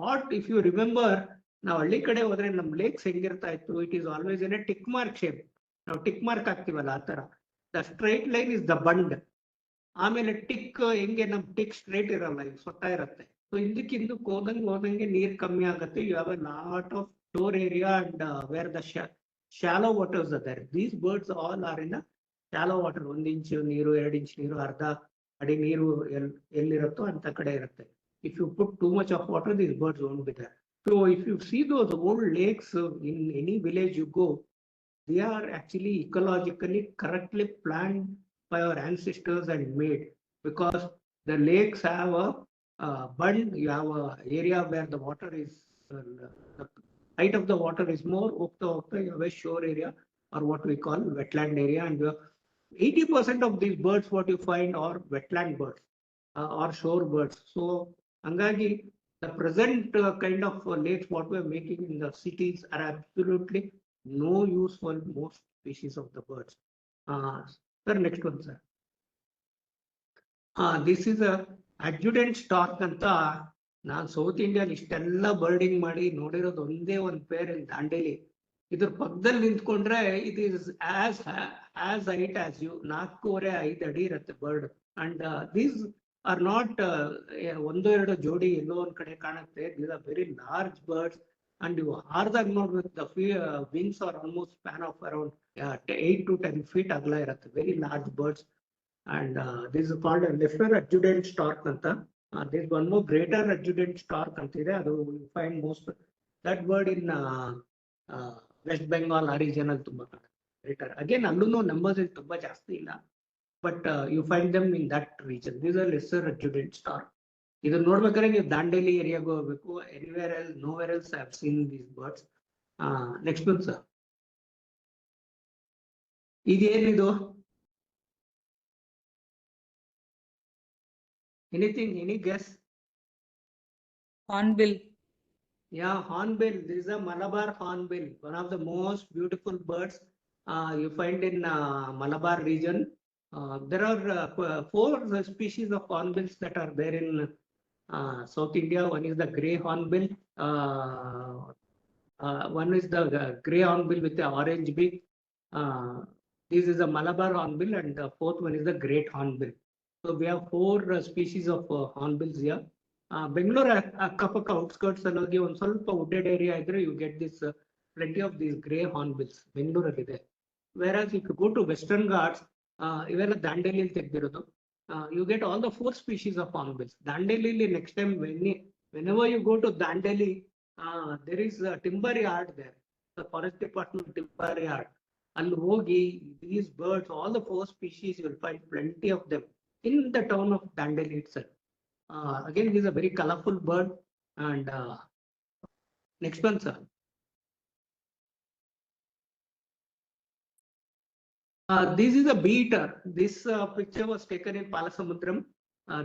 what if you remember, ನಾವು ಹಳ್ಳಿ ಕಡೆ ಹೋದ್ರೆ ನಮ್ ಲೇಕ್ಸ್ ಹೆಂಗಿರ್ತಾ ಇತ್ತು, it is always in a tick mark shape. ನಾವು ಟಿಕ್ ಮಾರ್ಕ್ ಹಾಕ್ತಿವಲ್ಲ ಆ ತರ. The straight line is the bund. ಆಮೇಲೆ ಟಿಕ್ ಹೆಂಗೆ ನಮ್ ಟಿಕ್ ಸ್ಟ್ರೈಟ್ ಇರಲ್ಲ, ಇದು ಸ್ವತಃ ಇರುತ್ತೆ. ಸೊ ಹಿಂದಕ್ಕೆ ಹೋದಂಗೆ ನೀರ್ ಕಮ್ಮಿ ಆಗುತ್ತೆ. You have a lot of shore area and where the shallow waters ಅದ. These birds all are in shallow water. 1 inch ನೀರು, 2 ಇಂಚ್ ನೀರು, ಅರ್ಧ ಅಡಿ ನೀರು ಎಲ್ಲಿರುತ್ತೋ ಅಂತ ಕಡೆ ಇರುತ್ತೆ. If you put too much of water, these birds won't be there. So if you see those old lakes in any village you go, they are actually ecologically correctly planned by our ancestors and made, because the lakes have a bund. You have a area where the water is the height of the water is more. Okta you have a shore area or what we call wetland area, and 80% of these birds what you find are wetland birds or shore birds. So hangagi the present kind of lakes what we are making in the cities are absolutely no use for most species of the birds. Sir, next one, sir. This is a adjutant stork ಅಂತ. ನಾನು south ಇಂಡಿಯಾದಲ್ಲಿ ಇಷ್ಟೆಲ್ಲ birding ಮಾಡಿ ನೋಡಿರೋದು ಒಂದೇ ಒಂದು peer ಇನ್ ದಾಂಡೇಲಿ. ಇದ್ರ ಪಕ್ಕದಲ್ಲಿ ನಿಂತ್ಕೊಂಡ್ರೆ it is as height as you. 4.5 ಅಡಿ ಇರುತ್ತೆ bird. And these are not ಒಂದು ಎರಡು ಜೋಡಿ ಎಲ್ಲೋ ಒಂದ್ ಕಡೆ ಕಾಣುತ್ತೆ. These are very large birds and you harದಾಗ ನೋಡ್ಬೇಕು, the wings are almost span of around 8 to 10 feet ಅಗಲ ಇರುತ್ತೆ. Very large birds. And this is called a lesser adjutant stork ಅಂತ. There is one more greater adjutant stork ಅಂತಿದೆ. ಅದು you find most that bird in West Bengal ಆ region ಅಲ್ಲಿ ತುಂಬಾ ಕಾಣುತ್ತೆ. Again ಅಲ್ಲೂ ನಂಬರ್ಸ್ ತುಂಬಾ ಜಾಸ್ತಿ ಇಲ್ಲ, but you find them in that region. These are lesser adjutant stork. ಇದು ನೋಡ್ಬೇಕಾದ್ರೆ ನೀವು ದಾಂಡೇಲಿ ಏರಿಯಾಗೆ ಹೋಗ್ಬೇಕು. Anywhere else, nowhere else I have seen these birds. Next one sir. ಇದೇನಿದು? Anything, any guess? Hornbill. Yeah, hornbill. This is a Malabar hornbill, one of the most beautiful birds you find in Malabar region. There are 4 species of hornbills that are there in South India. One is the grey hornbill. One is the grey hornbill with the orange beak. This is a Malabar hornbill, and the 4th one is the great hornbill. So we have 4 species of hornbills here. Bangalore ಅಕ್ಕಪಕ್ಕ outskirts ಅಲ್ಲಿ ಹೋಗಿ ಒಂದ್ ಸ್ವಲ್ಪ wooded area ಇದ್ರೆ you get this plenty of these grey hornbills. ಬೆಂಗಳೂರಲ್ಲಿ ಇದೆ. Whereas if you go to Western Ghats, ಇವೆಲ್ಲ ದಾಂಡೇಲಿಯಲ್ಲಿ ತೆಗೆದಿರೋದು, you get all the 4 species of hornbills. ದಾಂಡೇಲಿಯಲ್ಲಿ next time whenever you go to Dandeli, there is a timber yard there, the forest department timber yard. ಅಲ್ಲಿ ಹೋಗಿ these birds, all the 4 species, you will find plenty of them in the town of Dandeli itself. Again, this is a very colorful bird. And next one, sir. This is a bee-eater. This picture was taken in Palasamudram.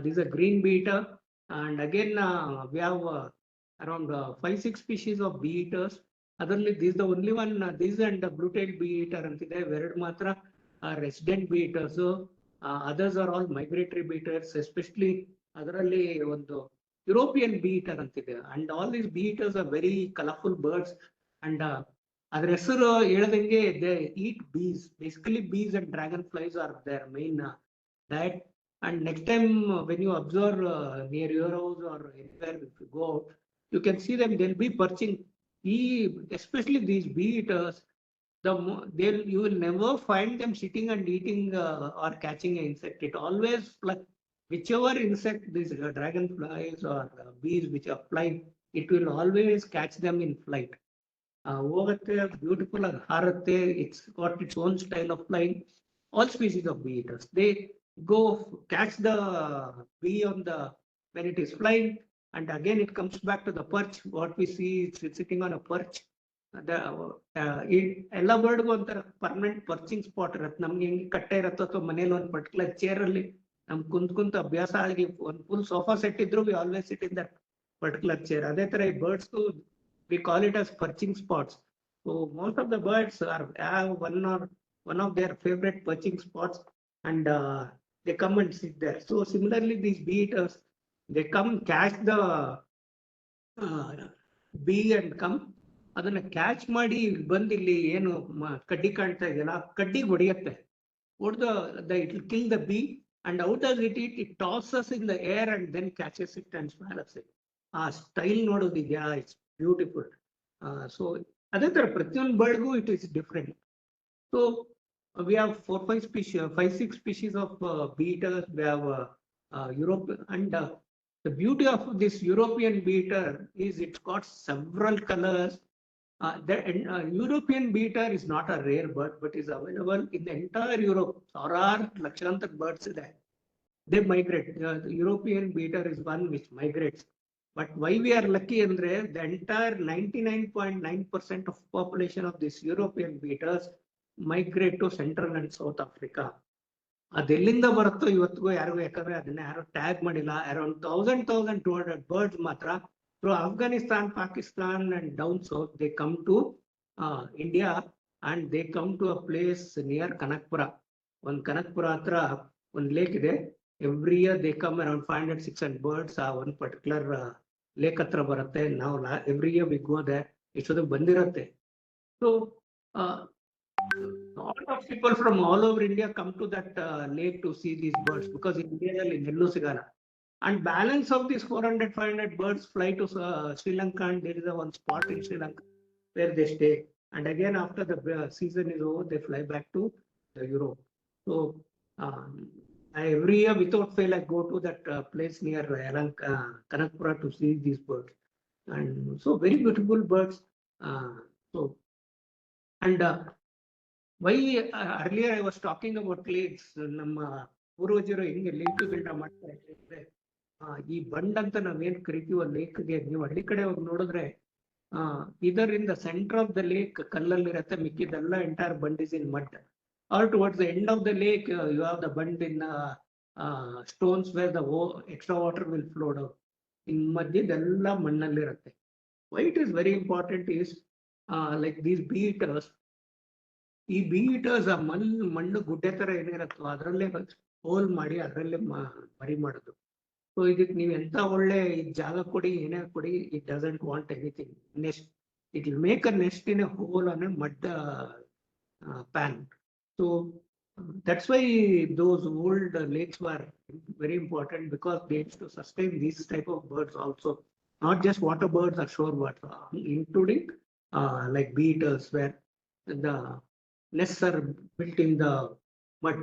This is a green bee-eater. And again, we have around 5-6 species of bee-eaters. Otherly, this is the only one. This and the blue-tailed bee-eater antide ಎರಡು ಮಾತ್ರ resident bee-eaters. Others are all migratory bee-eaters, especially ಅದರಲ್ಲಿ ಒಂದು European bee-eater ಅಂತಿದೆ. And all these bee-eaters are very colorful birds. And ಅದ್ರ ಹೆಸರು ಹೇಳ್ದಂಗೆ they eat bees. Basically, bees and dragonflies are their main diet. And next time when you observe near your house or anywhere, if you go out, you can see them. They'll be perching. Especially these bee eaters, you will never find them sitting and eating or catching an insect. It always whichever insect, these dragonflies or bees which are flying, it will always catch them in flight. ಹೋಗುತ್ತೆ, beautiful ಆಗಿ ಹಾರುತ್ತೆ. It's got its own style of flying. All species of bee eaters, they go catch the bee on the when it is flying, and again it comes back to the perch. What we see, it's sitting on a perch. ಎಲ್ಲ ಬರ್ಡ್ಗೂ ಒಂಥರ permanent ಪರ್ಚಿಂಗ್ spot ಇರತ್ತೆ. ನಮ್ಗೆ ಹೆಂಗೆ ಕಟ್ಟೆ ಇರತ್ತೋ ಅಥವಾ ಮನೇಲಿ ಒಂದು particular chair ಅಲ್ಲಿ ನಮ್ಗೆ ಕುಂತ ಅಭ್ಯಾಸ ಆಗಿ ಒಂದು ಫುಲ್ ಸೋಫಾ ಸೆಟ್ ಇದ್ರು we always sit in that particular chair. ಅದೇ ತರ ಈ ಬರ್ಡ್ಸ್ಗೂ we call it as perching spots. So most of the birds have one of their favorite perching spots, and they come and sit there. So similarly, these bee eaters, they come catch the bee and come. ಅದನ್ನ catch ಮಾಡಿ ಬಂದು ಇಲ್ಲಿ ಏನು ಕಡ್ಡಿ ಕಾಣ್ತಾ ಇದೆಯಲ್ಲ, ಕಡ್ಡಿಗೆ ಹೊಡೆಯುತ್ತೆ. ಹೊಡೆದು it will kill the bee, and out as it tosses in the air and then catches it and swallows it. ಆ ಸ್ಟೈಲ್ ನೋಡೋದಿದ್ಯಾ, ಇಟ್ಸ್ ಬ್ಯೂಟಿಫುಲ್. ಸೊ ಅದೇ ತರ ಪ್ರತಿಯೊಂದು ಬರ್ಡ್ಗೂ it is different. So we have 5-6 species of bee eaters. We have Europe, and the beauty of this European bee eater is it's got several colors. The European bee eater is not a rare bird, but is available in the entire Europe. ಲಕ್ಷಾಂತರ birds ಇದೆ. They migrate. The European bee eater is one which migrates. But why we are lucky andre, the entire 99.9% of population of these European bee eaters migrate to Central and South Africa. ಅದೆಲ್ಲಿಂದ ಬರುತ್ತೋ ಇವತ್ತಿಗೂ ಯಾರಿಗೂ, ಯಾಕಂದ್ರೆ ಅದನ್ನ ಯಾರು tag ಮಾಡಿಲ್ಲ. Around 1,200 birds ಮಾತ್ರ through Afghanistan, Pakistan and down south they come to India, and they come to a place near Kanakpura. ಒಂದು ಕನಕ್ಪುರ ಹತ್ರ ಒಂದು ಲೇಕ್ ಇದೆ. Every year they come around 500-600 birds. One particular lake hatra baratte. Now every year we go there. Ishode bandirutte. So a lot of people from all over India come to that lake to see these birds, because in India alli nellu sigala. And balance of these 400-500 birds fly to Sri Lanka, and there is one spot in Sri Lanka where they stay. And again after the season is over, they fly back to Europe. So every year without fail I go to that place near Kanakpura to see these birds. And so very beautiful birds. So and why earlier I was talking about lakes. ನಮ್ಮ ಪೂರ್ವಜರು ಹೆಂಗೆ lake ಗಳನ್ನ ಮಾಡ್ತಾ ಇದ್ದಾರೆ, ಈ ಬಂಡ್ ಅಂತ ನಾವೇನ್ ಕರಿತೀವೋ ಲೇಕ್ಗೆ, ನೀವು ಹಳ್ಳಿ ಕಡೆ ಹೋಗಿ ನೋಡಿದ್ರೆ ಇದರಿಂದ ಸೆಂಟರ್ ಆಫ್ ದ ಲೇಕ್ ಕಲ್ಲಲ್ಲಿರತ್ತೆ, ಮಿಕ್ಕಿದೆಲ್ಲ entire bund is in mud. Or towards the end of the lake, you have the bund in stones where the extra water will flow down. In madhyadella mannallirutte. Why it is very important is like these bee eaters. ಈ ಬೀ eaters ಮಣ್ಣು ಗುಡ್ಡೆ ತರ ಏನಿರತ್ತೋ ಅದರಲ್ಲೇ hole ಮಾಡಿ ಅದರಲ್ಲೇ ಮರಿ ಮಾಡೋದು. So ಇದಕ್ಕೆ ನೀವು ಎಂತ ಒಳ್ಳೆ ಜಾಗ ಕೊಡಿ, ಏನೇ ಕೊಡಿ, it doesn't want anything. Nest it will make a nest in a hole on a mud pan. So that's why those old lakes were very important, because they used to sustain these type of birds also, not just water birds or shore birds, including like bee eaters, where the nests are built in the mud.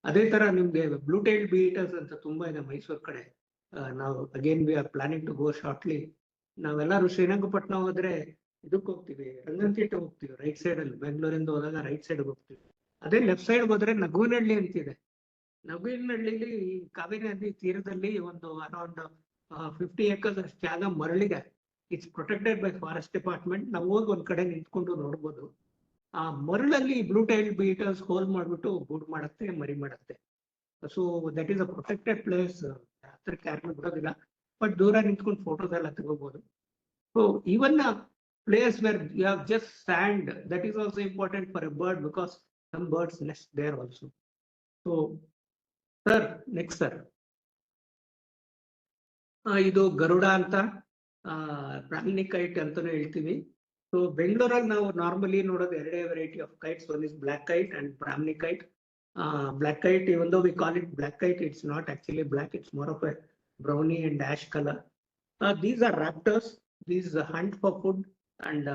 ಅದೇ ತರ ನಿಮ್ಗೆ blue tailed ಬೀ eaters ಅಂತ ತುಂಬಾ ಇದೆ ಮೈಸೂರು ಕಡೆ. ನಾವು again we are planning to go shortly. ನಾವೆಲ್ಲರೂ ಶ್ರೀರಂಗಪಟ್ಟಣ ಹೋದ್ರೆ ಇದಕ್ಕೆ ಹೋಗ್ತೀವಿ, ರಂಗನತಿಟ್ಟೆ ಹೋಗ್ತೀವಿ, ರೈಟ್ ಸೈಡ್ ಅಲ್ಲಿ. ಬೆಂಗಳೂರಿಂದ ಹೋದಾಗ ರೈಟ್ ಸೈಡ್ ಹೋಗ್ತೀವಿ. ಅದೇ ಲೆಫ್ಟ್ ಸೈಡ್ ಹೋದ್ರೆ ನಗುವಿನಹಳ್ಳಿ ಅಂತಿದೆ. ನಗುವಿನಹಳ್ಳಿಲಿ ಕಾವೇರಿ ನದಿ ತೀರದಲ್ಲಿ ಒಂದು ಅರೌಂಡ್ 50 acres ಅಷ್ಟು ಜಾಗ ಮರಳಿದೆ. It's protected by forest department. ನಾವು ಹೋಗಿ ಒಂದ್ ಕಡೆ ನಿಂತ್ಕೊಂಡು ನೋಡ್ಬೋದು. ಆ ಮರಳಲ್ಲಿ ಬ್ಲೂ ಟೈಲ್ ಬೀಟರ್ಸ್ ಹೋಲ್ ಮಾಡ್ಬಿಟ್ಟು ಗೂಡ್ ಮಾಡುತ್ತೆ, ಮರಿ ಮಾಡುತ್ತೆ. So that is a protected place. ಹತ್ರಕ್ಕೆ ಯಾರನ್ನೂ ಬಿಡೋದಿಲ್ಲ, ಬಟ್ ದೂರ ನಿಂತ್ಕೊಂಡು ಫೋಟೋಸ್ ಎಲ್ಲ ತಗೋಬಹುದು. So even place where you have just sand, that is also important for a bird because some birds nest there also. So sir, next sir, ಇದು ಗರುಡ ಅಂತ ಬ್ರಾಹ್ಮಣಿ kite ಅಂತಾನು ಹೇಳ್ತೀವಿ. ಸೊ ಬೆಂಗಳೂರಲ್ಲಿ ನಾವು ನಾರ್ಮಲಿ ನೋಡೋದು ಎರಡೇ variety of kites. One is black kite and Brahminy kite. Black kite, even though we call it black kite, it's not actually black, it's more of a browny and ash color. These are raptors. These hunt for food, and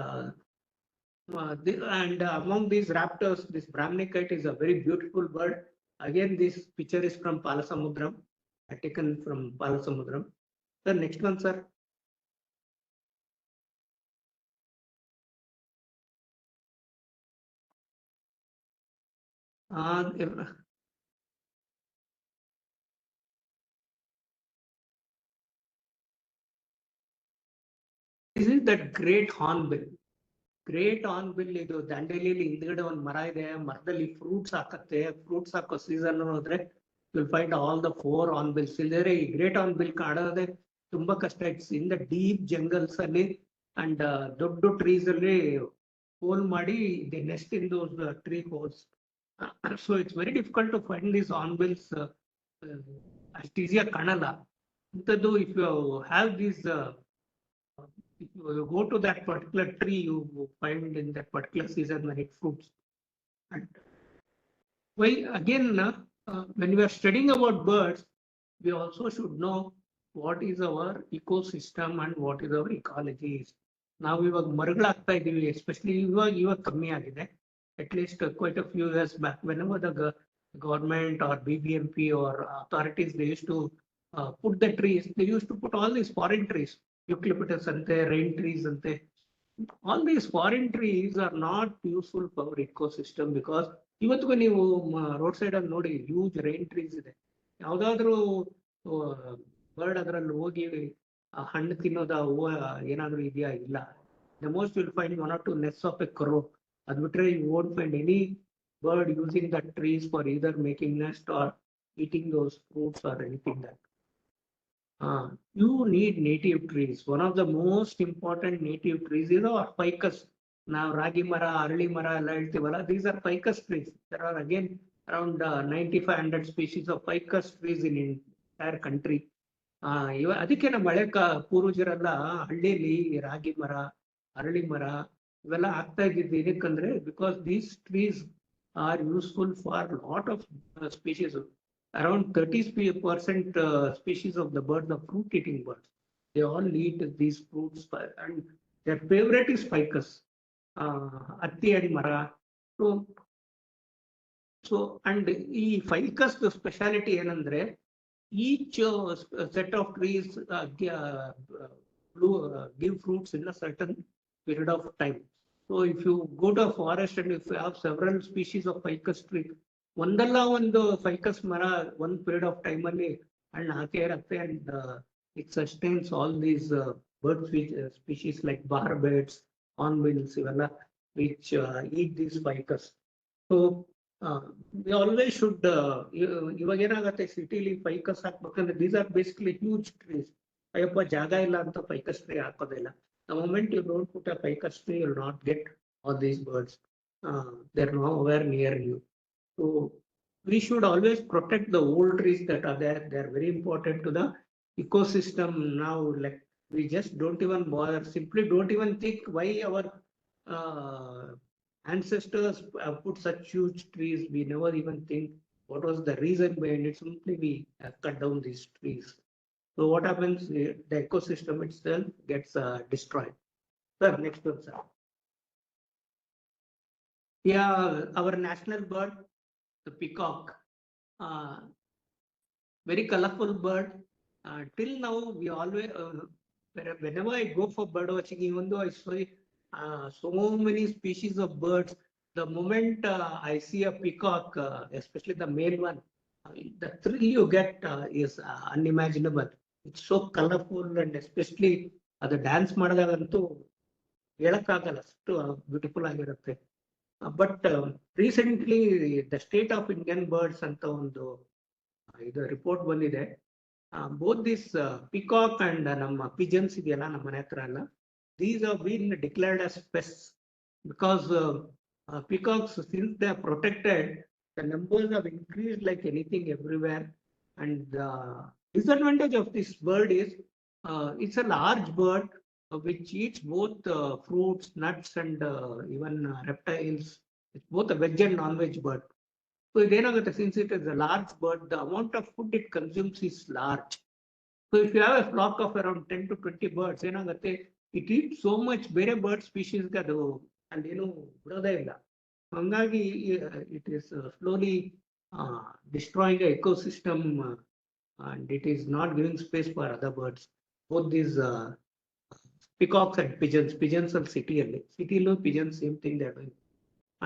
among these raptors, this Brahmani kite is a very beautiful bird. Again, this picture is from Palasamudram, taken from Palasamudram. The next one, sir. This is that great hornbill. Great hornbill. ಇದು ದಾಂಡೇಲಿಯಲ್ಲಿ ಹಿಂದ್ಗಡೆ ಒಂದು ಮರ ಇದೆ, ಮರದಲ್ಲಿ fruits ಹಾಕತ್ತೆ. Fruits ಹಾಕೋ season ಹೋದ್ರೆ will find all the 4 hornbills. ಇಲ್ಲದ್ರೆ ಈ ಗ್ರೇಟ್ ಹಾರ್ನ್ಬಿಲ್ ಕಾಣೋದೇ ತುಂಬಾ ಕಷ್ಟ. It's in the deep jungles ಅಲ್ಲಿ ಅಂಡ್ ದೊಡ್ಡ ಟ್ರೀಸ್ ಅಲ್ಲಿ ಹೋಲ್ ಮಾಡಿ the nest in those tree holes. So it's very difficult to find these hornbills. ಅಷ್ಟು ಈಸಿಯಾಗಿ ಕಾಣಲ್ಲ ಇಂಥದ್ದು. If you have these, if you go to that particular tree, you find in that particular season when it fruits. And why again, when we are studying about birds, we also should know what is our ecosystem and what is our ecology. ನಾವು ಇವಾಗ ಮರಗಳಾಗ್ತಾ ಇದೀವಿ, especially ಇವಾಗ ಕಮ್ಮಿ ಆಗಿದೆ. At least quite a few years back, whenever the government or BBMP or authorities, they used to put the trees, they used to put all these foreign trees. Eucalyptus ante, rain trees ante. All these foreign trees are not useful for our ecosystem because ಇವತ್ತಿಗೂ ನೀವು road side ಅಲ್ಲಿ ನೋಡಿ huge rain trees ಇದೆ. ಯಾವ್ದಾದ್ರು bird ಅದರಲ್ಲಿ ಹೋಗಿ ಹಣ್ಣು ತಿನ್ನೋದ ಹೂವು ಏನಾದ್ರು ಇದೆಯಾ? ಇಲ್ಲ. The most will find 1 or 2 nests of a crow. ಅದ್ ಬಿಟ್ರೆ you won't find any bird using that trees for either making nest or eating those fruits or anything like that. You need native trees. One of the most important native trees is our ficus. Now ragi mara, arali mara ಎಲ್ಲ ಹೇಳ್ತೀವಲ್ಲ, these are ficus trees. There are again around 9500 species of ficus trees in entire country. ಅದಕ್ಕೆ ನಮ್ಮ ಹಳೆ ಪೂರ್ವಜರೆಲ್ಲ ಹಳ್ಳಿಯಲ್ಲಿ ರಾಗಿ ಮರ, ಅರಳಿ ಮರ ಇವೆಲ್ಲ ಆಗ್ತಾ ಇದ್ದಿದ್ದು ಏನಕ್ಕಂದ್ರೆ because these trees are useful for lot of species. Around 30% species of the birds, the fruit-eating birds, they all eat these fruits, and their favorite is ficus, atti and mara. So and ee ficus the speciality enandre each set of trees give fruits in a certain period of time. So if you go to a forest and if you have several species of ficus tree, ಒಂದಲ್ಲ ಒಂದು Ficus ಮರ ಒಂದ್ period of time ಅಲ್ಲಿ ಹಣ್ಣು ಹಾಕೇ ಇರತ್ತೆ. And it sustains all these bird species like barbets, hornbills ಇವೆಲ್ಲ which eat these ficus. So we always should, ಇವಾಗ ಏನಾಗತ್ತೆ ಸಿಟಿಲಿ ಫೈಕಸ್ ಹಾಕ್ಬೇಕಂದ್ರೆ these are basically huge trees. ಅಯ್ಯಪ್ಪ ಜಾಗ ಇಲ್ಲ ಅಂತ ಫೈಕಸ್ ಟ್ರೀ ಹಾಕೋದಿಲ್ಲ. The moment you don't put a ficus tree you will not get all these birds. They are nowhere near you. So we should always protect the old trees that are there. They are very important to the ecosystem. Now, like we just don't even bother, simply don't even think why our ancestors put such huge trees. We never even think what was the reason behind it. Simply we cut down these trees. So what happens? The ecosystem itself gets destroyed. Sir, next one, sir. Yeah, our national bird, the peacock, very colorful bird. Till now, we always, whenever I go for bird watching, even though I see so many species of birds, the moment I see a peacock, especially the male one, the thrill you get is unimaginable. It's so colorful, and especially ಅದು dance ಮಾಡಿದಾಗಂತೂ ಹೇಳಕ್ಕಾಗಲ್ಲ, ಅಷ್ಟು beautiful ಆಗಿರುತ್ತೆ. But recently the state of Indian birds ಅಂತ ಒಂದು ಇದು report ಬಂದಿದೆ. Both this peacock and ನಮ್ಮ pigeons ಇದೆಯಲ್ಲ ನಮ್ಮ ಮನೆ ಹತ್ರ ಎಲ್ಲ, these have been declared as pests because peacocks, since they are protected, the numbers have increased like anything everywhere. And the disadvantage of this bird is it's a large bird which eats both fruits, nuts, and even reptiles. It's both a veg and non-veg bird. So idenagutte, since it is a large bird, the amount of food it consumes is large. So if you have a flock of around 10 to 20 birds, ಏನಾಗುತ್ತೆ, it eats so much ಬೇರೆ bird species ಅದು ಅಲ್ಲಿ ಏನು ಬಿಡೋದೇ ಇಲ್ಲ. ಹಂಗಾಗಿ it is slowly destroying the ecosystem, and it is not giving space for other birds. Both these peacocks and pigeons. Pigeons are city pigeons, same thing they are doing.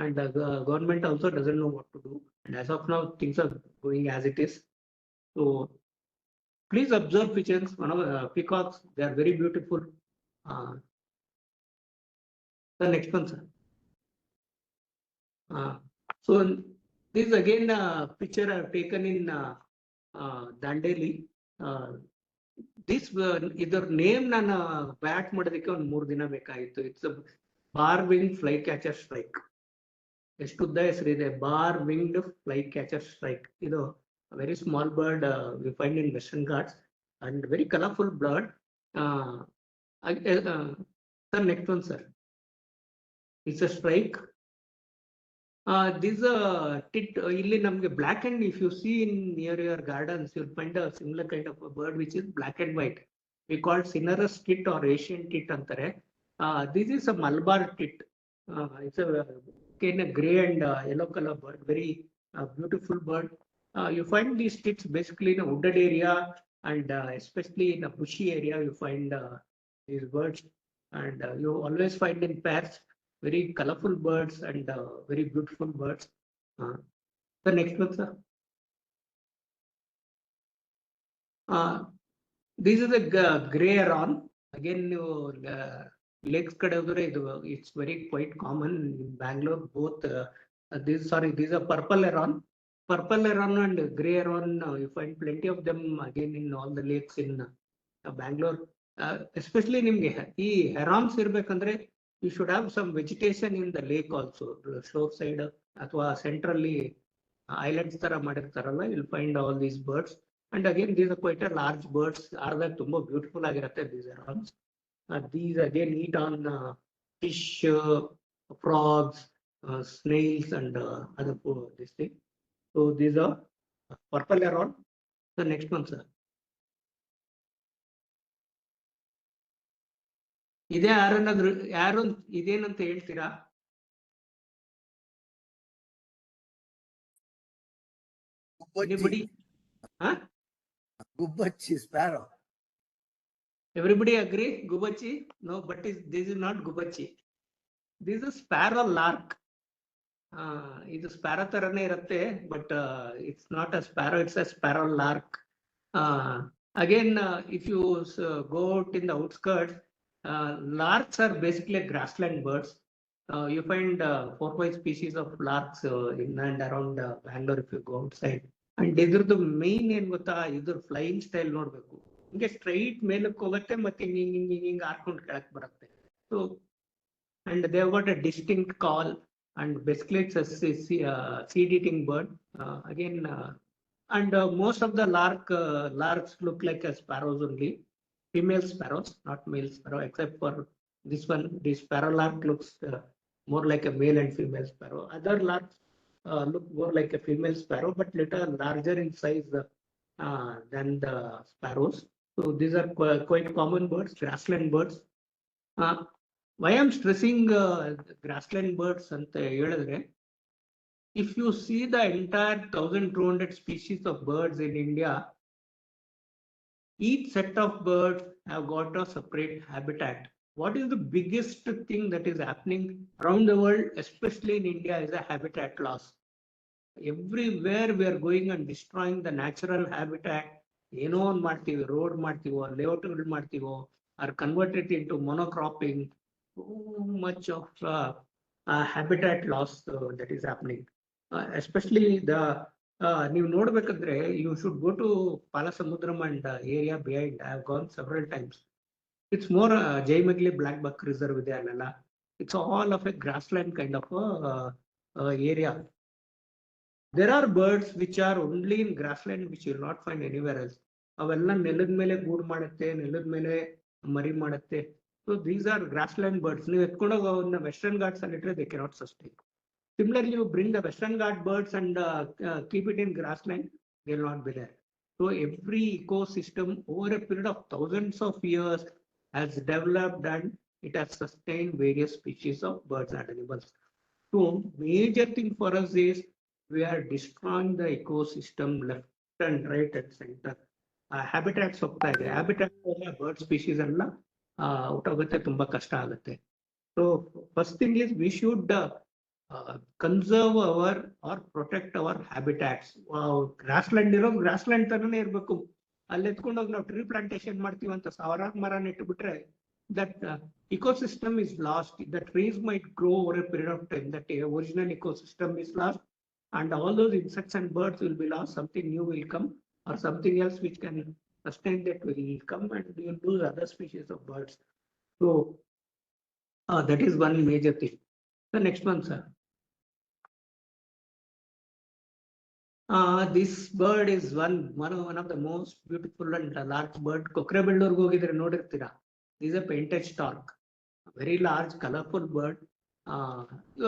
And the government also doesn't know what to do. And as of now, things are going as it is. So please observe pigeons, one of peacocks. They are very beautiful. The next one, sir. So this is again a picture I have taken in Dandeli. This ಇದರ name ನಾನು ಬ್ಯಾಟ್ ಮಾಡೋದಕ್ಕೆ ಒಂದು 3 ದಿನ ಬೇಕಾಯಿತು. It's bar wing flycatcher shrike. ಎಷ್ಟು ಉದ್ದ ಹೆಸರಿದೆ, bar winged flycatcher shrike. ಇದು very small bird we find in Western Ghats and very colorful bird. Sir, next one, sir. It's a strike. This tit illi namge black, and if you see in near your gardens, you'll find a similar kind of a bird which is black and white. We call it cinerus tit or Asian tit antare. This is a Malabar tit. It's a kind of gray and yellow color bird, very beautiful bird. You find these tits basically in a wooded area, and especially in a bushy area you find these birds, and you always find in pairs. Very colorful birds and very beautiful birds. The next one, sir. This is a grey heron. Again, lakes it's very quite common in Bangalore. Both these are purple heron. Purple heron and grey heron, you find plenty of them again in all the lakes in Bangalore. Especially nimge ee herons irbekandre, you should have some vegetation in the lake also, shore side athwa centrally islands tara madirtaralla, you'll find all these birds. And again, these are quite a large birds. Are tumba beautiful agirutte these herons. These again eat on fish, frogs, snails, and other this thing. So these are purple heron. The next one, sir. ಇದೇ ಯಾರನ್ನಾದ್ರು ಯಾರು ಇದೇನಂತ ಹೇಳ್ತೀರಾ? Anybody? Gubbachi sparrow. Everybody agree? Gubbachi? No, but this is not Gubbachi. This is sparrow lark. ಇದು sparrow ತರನೇ ಇರುತ್ತೆ, but it's not a sparrow, it's a sparrow lark. Again, if you go out in the outskirts, larks are basically grassland birds. You find 4-5 species of larks in and around Bangalore if you go outside. And ಇದ್ರದ್ದು main ಏನ್ ಗೊತ್ತಾ, ಇದ್ರ flying style ನೋಡ್ಬೇಕು. ಹಿಂಗೆ straight ಮೇಲಕ್ಕೆ ಹೋಗುತ್ತೆ, ಮತ್ತೆ ಹಿಂಗೆ ಹಾರ್ಕೊಂಡು ಕೆಳಕ್ ಬರುತ್ತೆ. So, and they have got a distinct call, and basically it's a seed-eating bird. And most of the larks look like a sparrows only, female sparrows, not male sparrow, except for this one. This sparrow lark looks more like a male and female sparrow. Other larks look more like a female sparrow, but little larger in size than the sparrows. So these are quite common birds, grassland birds. Why I'm stressing grassland birds anta ಹೇಳಿದ್ರೆ, if you see the entire 1200 species of birds in India, each set of birds have got a separate habitat. What is the biggest thing that is happening around the world, especially in India, is a habitat loss. Everywhere we are going and destroying the natural habitat ಏನೋ ಒಂದು ಮಾಡ್ತೀವಿ, road ಮಾಡ್ತೀವೋ, ಲೇಔಟ್ಗಳು ಮಾಡ್ತೀವೋ, are converted into monocropping, much of habitat loss that is happening. Especially the ನೀವು ನೋಡ್ಬೇಕಂದ್ರೆ you should go to Palasamudram and area behind. I have gone several times. It's more Jaimagli Black Buck Reserve ಇದೆ ಅಲ್ಲೆಲ್ಲ. It's all of a grassland kind of area. There are birds which are only in grassland which you will not find anywhere else. ಅವೆಲ್ಲ ನೆಲದ ಮೇಲೆ ಗೂಡು ಮಾಡುತ್ತೆ, ನೆಲದ ಮೇಲೆ ಮರಿ ಮಾಡುತ್ತೆ. So these are grassland birds. ನೀವು ಎತ್ಕೊಂಡೋಗಿ ಅವನ್ನ ವೆಸ್ಟರ್ನ್ ಘಾಟ್ಸ್ ಅಲ್ಲಿ ಇಟ್ಟರೆ they cannot sustain. Similarly, you bring the Western Ghat birds and keep it in grassland, they will not be there. So every ecosystem over a period of thousands of years has developed and it has sustained various species of birds and animals. So major thing for us is we are destroying the ecosystem left and right and center. Habitats ಹೋಗ್ತಾ ಇದೆ, habitats bird species ಎಲ್ಲ out ಆಗುತ್ತೆ, ತುಂಬಾ ಕಷ್ಟ ಆಗುತ್ತೆ. So first thing is we should conserve our or protect our habitats. Grassland ಇರೋ grassland ತರನೇ ಇರ್ಬೇಕು. ಅಲ್ಲಿ ಎತ್ಕೊಂಡೋಗಿ ನಾವು ಟ್ರೀ ಪ್ಲಾಂಟೇಶನ್ ಮಾಡ್ತೀವಿ ಅಂತ ಸಾವಿರಾರು ಮರ ನೆಟ್ಟುಬಿಟ್ರೆ that ecosystem is lost. The trees might grow over a period of time, that original ecosystem is lost, and all those insects and birds will be lost. Something new will come, or something else which can sustain that will come, and you will lose other species of birds. So that is one major thing. The next one, sir. This bird is one of the most beautiful and large bird. ಕೊಕ್ರೆಬೆಳ್ಳೂರ್ಗೆ ಹೋಗಿದ್ರೆ ನೋಡಿರ್ತೀರಾ. This is a painted stork, a very large, colorful bird.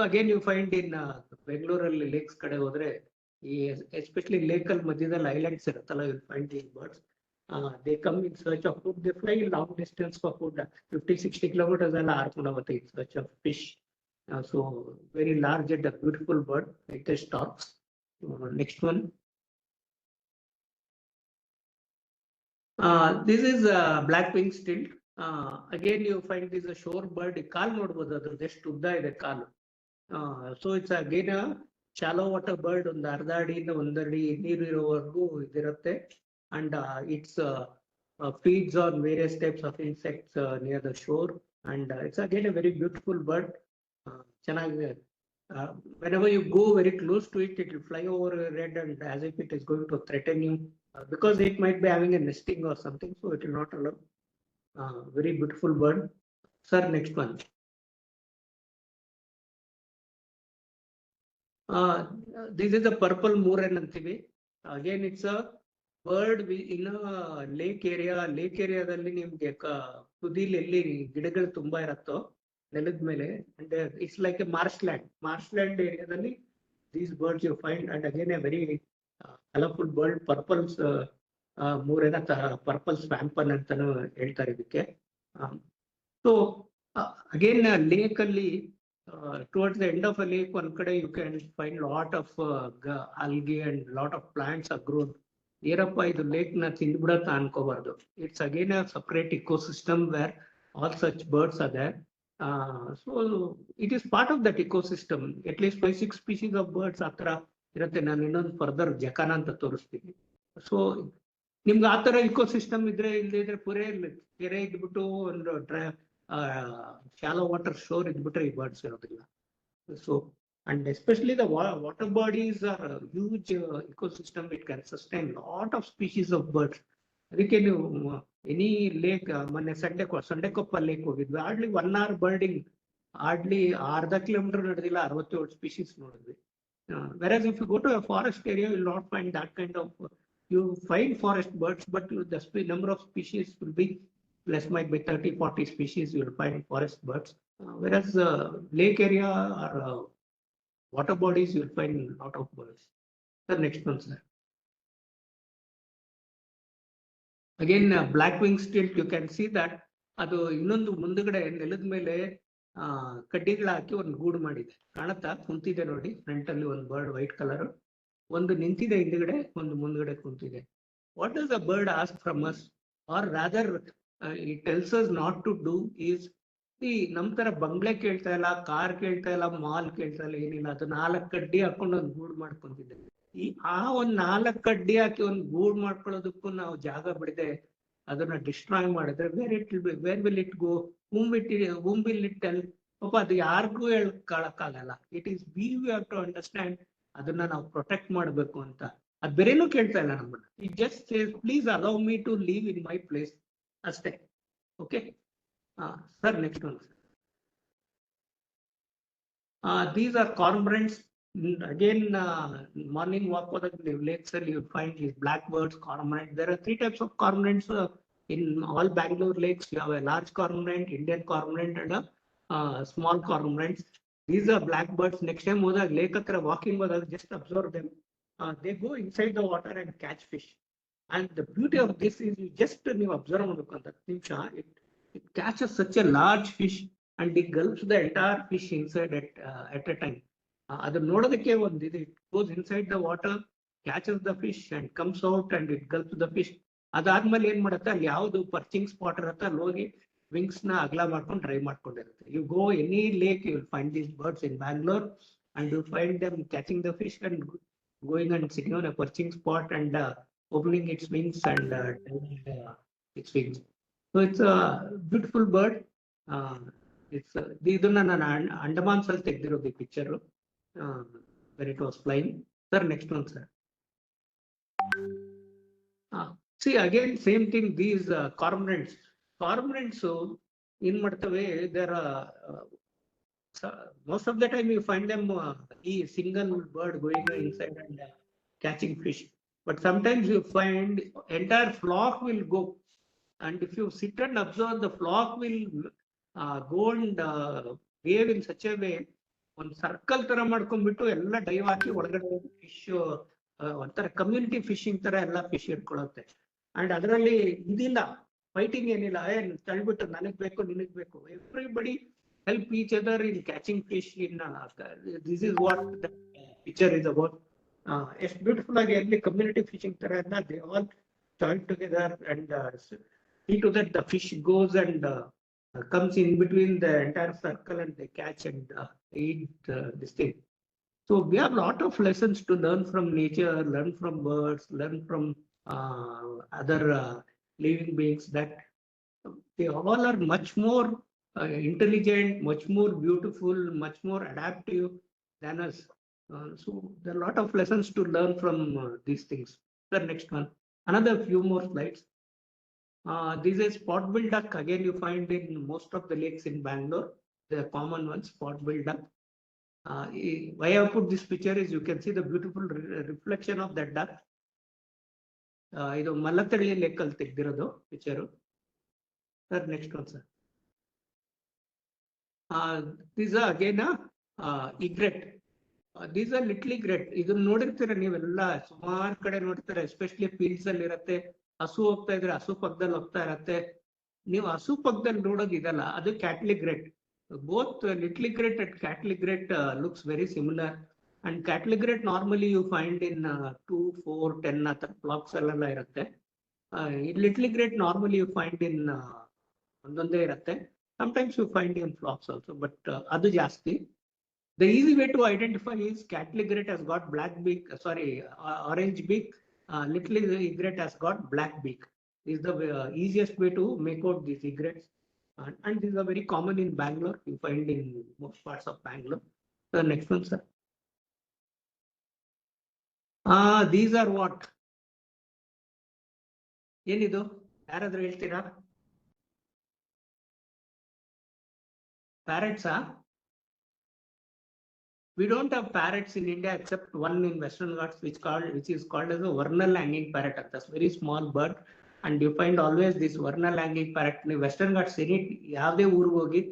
Again, you find in Bengaluru lakes ಕಡೆ ಹೋದ್ರೆ, especially lake ಅಲ್ಲಿ ಮಧ್ಯದಲ್ಲಿ islands ಇರುತ್ತಲ್ಲ, you will find these birds. They come in search of food. They fly long distance for food, 50-60 kilometers ಎಲ್ಲ ಹಾರ್ಕೊಂಡು ಹೋಗುತ್ತೆ in search of fish. So very large and a beautiful bird, painted storks. Next one. This is black wing stilt. Again, you find this a shore bird. ಕಾಲ್ ನೋಡ್ಬೋದು, ಅದ್ರದ್ದು ಎಷ್ಟು ಉದ್ದ ಇದೆ ಕಾಲು. So it's again a shallow water bird. ಒಂದು ಅರ್ಧ ಅಡಿಯಿಂದ ಒಂದಡಿ ನೀರು ಇರೋವರೆಗೂ ಇದಿರುತ್ತೆ. And it's feeds on various types of insects near the shore. And it's again a very beautiful bird. ಚೆನ್ನಾಗಿದೆ. Whenever you go very close to it, it will fly over your head and as if it is going to threaten you, because it might be having a nesting or something, so it will not allow. Very beautiful bird. Sir, next one. This is a purple moran antivi. Again, it's a bird in a lake area. Lake area dalli nimge tudili elli ಗಿಡಗಳು ತುಂಬಾ ಇರುತ್ತೋ ನೆಲದ ಮೇಲೆ, and it's like a marshland area dalli these birds you find. And again a very colorful bird, purple moran anta, purple swampon antanu ಹೇಳ್ತಾರೆ ಇದಕ್ಕೆ. So again lake ಅಲ್ಲಿ towards the end of a lake, one kade you can find lot of algae and lot of plants are grown. ಏನಪ್ಪ ಇದು lake ನ ತಿಂದ್ಬಿಡತ್ತ ಅನ್ಕೋಬಾರ್ದು. It's again a separate ecosystem where all such birds are there. So it is part of that ecosystem. At least 5-6 species of birds ಆ ತರ ಇರುತ್ತೆ. ನಾನು ಇನ್ನೊಂದು further ಜಕಾನ ಅಂತ ತೋರಿಸ್ತೀನಿ. ಸೊ ನಿಮ್ಗೆ ಆ ತರ ಇಕೋಸಿಸ್ಟಮ್ ಇದ್ರೆ, ಇಲ್ಲದಿದ್ರೆ ಕೆರೆ ಇದ್ಬಿಟ್ಟು ಒಂದು shallow water shore ಇದ್ಬಿಟ್ರೆ ಈ ಬರ್ಡ್ಸ್ ಇರೋದಿಲ್ಲ. So and especially the water bodies are a huge ecosystem. It can sustain lot of species of birds. ಅದಕ್ಕೆ ನೀವು ಎನಿ ಲೇಕ್, ಮೊನ್ನೆ ಸಂಡೆಕೊಪ್ಪ ಲೇಕ್ ಹೋಗಿದ್ವಿ, ಹಾರ್ಡ್ಲಿ 1 hour ಬರ್ಡಿಂಗ್, ಹಾರ್ಡ್ಲಿ ಅರ್ಧ ಕಿಲೋಮೀಟರ್ ನಡೆದಿಲ್ಲ, 67 ಸ್ಪೀಶೀಸ್ ನೋಡಿದ್ವಿ. Whereas if you go to a forest area, you will not find that kind of, you find forest birds, but the number of species will be less, might be 30-40 species you will find forest birds. Whereas lake area or water bodies, you will find a lot of birds. The next one, sir. Again, black wing stilt, you can see that ಅದು ಇನ್ನೊಂದು ಮುಂದಗಡೆ ನೆಲದ ಮೇಲೆ ಕಡ್ಡಿಗಳು ಹಾಕಿ ಒಂದು ಗೂಡು ಮಾಡಿದೆ, ಕಾಣುತ್ತಾ? ಕುಂತಿದೆ ನೋಡಿ, ಫ್ರಂಟ್ ಅಲ್ಲಿ ಒಂದು ಬರ್ಡ್ ವೈಟ್ ಕಲರ್, ಒಂದು ನಿಂತಿದೆ ಹಿಂದ್ಗಡೆ, ಒಂದು ಮುಂದ್ಗಡೆ ಕುಂತಿದೆ. What does the bird ask from us, or rather it tells us not to do is, ನಮ್ ತರ ಬಂಗ್ಲೆ ಕೇಳ್ತಾ ಇಲ್ಲ, ಕಾರ್ ಕೇಳ್ತಾ ಇಲ್ಲ, ಮಾಲ್ ಕೇಳ್ತಾ ಇಲ್ಲ, ಏನಿಲ್ಲ, ಅದು 4 ಕಡ್ಡಿ ಹಾಕೊಂಡು ಒಂದು ಗೂಡು ಮಾಡ್ಕೊಂತಿದೆ. ಆ ಒಂದ್ 4 ಕಡ್ಡಿ ಹಾಕಿ ಒಂದ್ ಗೂಡ್ ಮಾಡ್ಕೊಳ್ಳೋದಕ್ಕೂ ನಾವು ಜಾಗ ಬಿಡದೆ ಅದನ್ನ ಡಿಸ್ಟ್ರಾಯ್ ಮಾಡಿದ್ರೆ where will it go, whom will it tell? ಪಾಪ ಅದು ಯಾರಿಗೂ ಹೇಳ್ಕೊಳಕ್ಕಾಗಲ್ಲ. It is we have to understand ಅದನ್ನ ನಾವು ಪ್ರೊಟೆಕ್ಟ್ ಮಾಡ್ಬೇಕು ಅಂತ. ಅದ್ ಬೇರೆನೂ ಕೇಳ್ತಾ ಇಲ್ಲ ನಮ್ಮನ್ನ. It just says please allow me to live in my place ಅಷ್ಟೇ. Okay sir, next one. These are cormorants. Again, morning walk on the lakes, you find these blackbirds, cormorants. There are 3 types of cormorants in all Bangalore lakes. You have a large cormorant, Indian cormorant, and a small cormorants. These are blackbirds. Next time, lake walking, just observe them. They go inside the water and catch fish. And the beauty of this is you just observe it catches such a large fish and it gulps the entire fish inside at a time. ಅದು ನೋಡೋದಕ್ಕೆ ಒಂದು ಇದು, it goes inside the water, catches the fish and comes out and it gulps the fish. ಅದಾದ್ಮೇಲೆ ಏನ್ ಮಾಡುತ್ತೆ, ಅಲ್ಲಿ ಯಾವ್ದು ಪರ್ಚಿಂಗ್ spot ಇರುತ್ತೆ ಅಲ್ಲಿ ಹೋಗಿ ವಿಂಗ್ಸ್ ನ ಅಗಲ ಮಾಡ್ಕೊಂಡು ಡ್ರೈ ಮಾಡ್ಕೊಂಡಿರುತ್ತೆ. You go any lake, you will find these birds in Bangalore and you find them catching the fish and going and sitting on a perching spot and opening its wings and its wings. So it's a beautiful bird. It's ಇದನ್ನ ನಾನು ಅಂಡಮಾನ್ಸ್ ಅಲ್ಲಿ ತೆಗೆದಿರೋದು ಈ picture when it was flying. Sir, next one, sir. See, again, same thing, these cormorants. Cormorants in ಮಾಡ್ತವೆ, there are most of the time you find them a single bird going inside and catching fish. But sometimes you find entire flock will go, and if you sit and observe, the flock will go and behave in such a way, ಒಂದು circle ತರ ಮಾಡ್ಕೊಂಡ್ಬಿಟ್ಟು ಎಲ್ಲ dive ಹಾಕಿ ಒಳಗಡೆ fish ಒಂಥರ community fishing ತರ ಎಲ್ಲ fish ಇಟ್ಕೊಳ್ಳುತ್ತೆ. And ಅದರಲ್ಲಿ ಇದಿಲ್ಲ, ಫೈಟಿಂಗ್ ಏನಿಲ್ಲ, ತಳ್ಬಿಟ್ಟು ನನಗ್ ಬೇಕು ನಿನಗ್ ಬೇಕು, everybody help each other in catching fish in this is what the picture is about. It's beautiful again, the community fishing ತರ ಎಲ್ಲ they all join together and see to that the fish goes and comes in between the entire circle and they catch and eat this thing. So we have a lot of lessons to learn from nature, learn from birds, learn from other living beings, that they all are much more intelligent, much more beautiful, much more adaptive than us. So there are a lot of lessons to learn from these things. The next one, another few more slides. This is spot-billed duck. Again, you find in most of the lakes in Bangalore, the common ones, spot-billed duck. Why I put this picture is you can see the beautiful reflection of that duck. ಇದು Mallathahalli lake ಅಲ್ಲಿ ತೆಗೆದಿರೋದು picture. Sir, next one sir. These are again egret. These are little egret. ಇದನ್ನ ನೋಡಿರ್ತೀರ ನೀವೆಲ್ಲ, ಸುಮಾರು ಕಡೆ ನೋಡ್ತೀರ, especially fields ಅಲ್ಲಿ ಇರತ್ತೆ. ಹಸು ಹೋಗ್ತಾ ಇದ್ರೆ ಹಸು ಪಕ್ಕದಲ್ಲಿ ಹೋಗ್ತಾ ಇರತ್ತೆ. ನೀವು ಹಸು ಪಕ್ಕದಲ್ಲಿ ನೋಡೋದು ಇದಲ್ಲ, ಅದು cattle egret. Both little egret and cattle egret looks very similar. And cattle egret normally you find in 2, 4, 10 athar flocks alla irutte. Little egret normally you find in ondonde irutte. Sometimes you find in flocks also, but adu jaasti. The easy way to identify is cattle egret has got black beak, orange beak. Little egret has got black beak. This is the easiest way to make out these egrets. And these are very common in Bangalore. You find in most parts of Bangalore. The next one, sir. These are what? ಏನಿದು, ಯಾರಾದ್ರೂ ಹೇಳ್ತೀರಾ? Parrots? We don't have parrots in India except one in Western Ghats, which is called as a vernal hanging parrot. That's a very small bird. And you find always this vernal hanging parrot. Western Ghats ಯಾವುದೇ ಊರಿಗೆ ಹೋಗಿ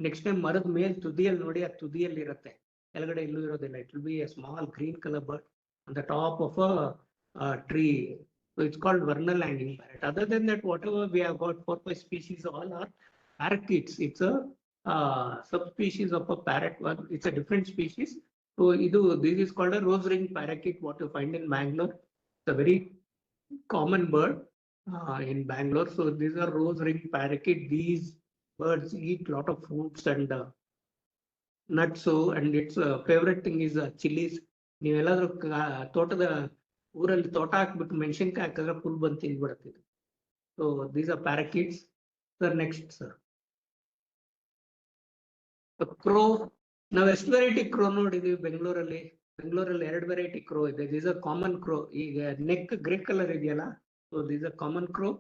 next time ಮರದ ಮೇಲೆ ತುದಿಯಲ್ಲಿ ನೋಡಿ, ಆ ತುದಿಯಲ್ಲಿ ಇರುತ್ತೆ, ಕೆಳಗಡೆ ಎಲ್ಲೂ ಇರೋದಿಲ್ಲ. It will be a small green color bird on the top of a tree. So it's called vernal hanging parrot. Other than that, whatever we have got 4, 5 species, all are parakeets. It's a subspecies of a parrot. It's a different species. So this is called a rose ring parakeet, what you find in Bangalore. It's a very common bird in Bangalore. So these are rose ring parakeet. These birds eat a lot of fruits and nuts. So, and its favorite thing is chilies. ನೀವೆಲ್ಲಾದ್ರೂ ತೋಟದ ಊರಲ್ಲಿ ತೋಟ ಹಾಕ್ಬಿಟ್ಟು ಮೆಣಸಿನ್ಕಾಯಿ ಹಾಕಿದ್ರೆ full ಬಂದು ತಿಂದ್ಬಿಡುತ್ತೆ. So these are parakeets. Sir next sir, crow. ನಾವು ಎಷ್ಟು ವೆರೈಟಿ ಕ್ರೋ ನೋಡಿದೀವಿ ಬೆಂಗಳೂರಲ್ಲಿ. ಎರಡು ವೆರೈಟಿ ಕ್ರೋ ಇದೆ. These are common crow. ಈಗ ನೆಕ್ ಗ್ರೇ ಕಲರ್ ಇದೆಯಲ್ಲ, so these are common crow.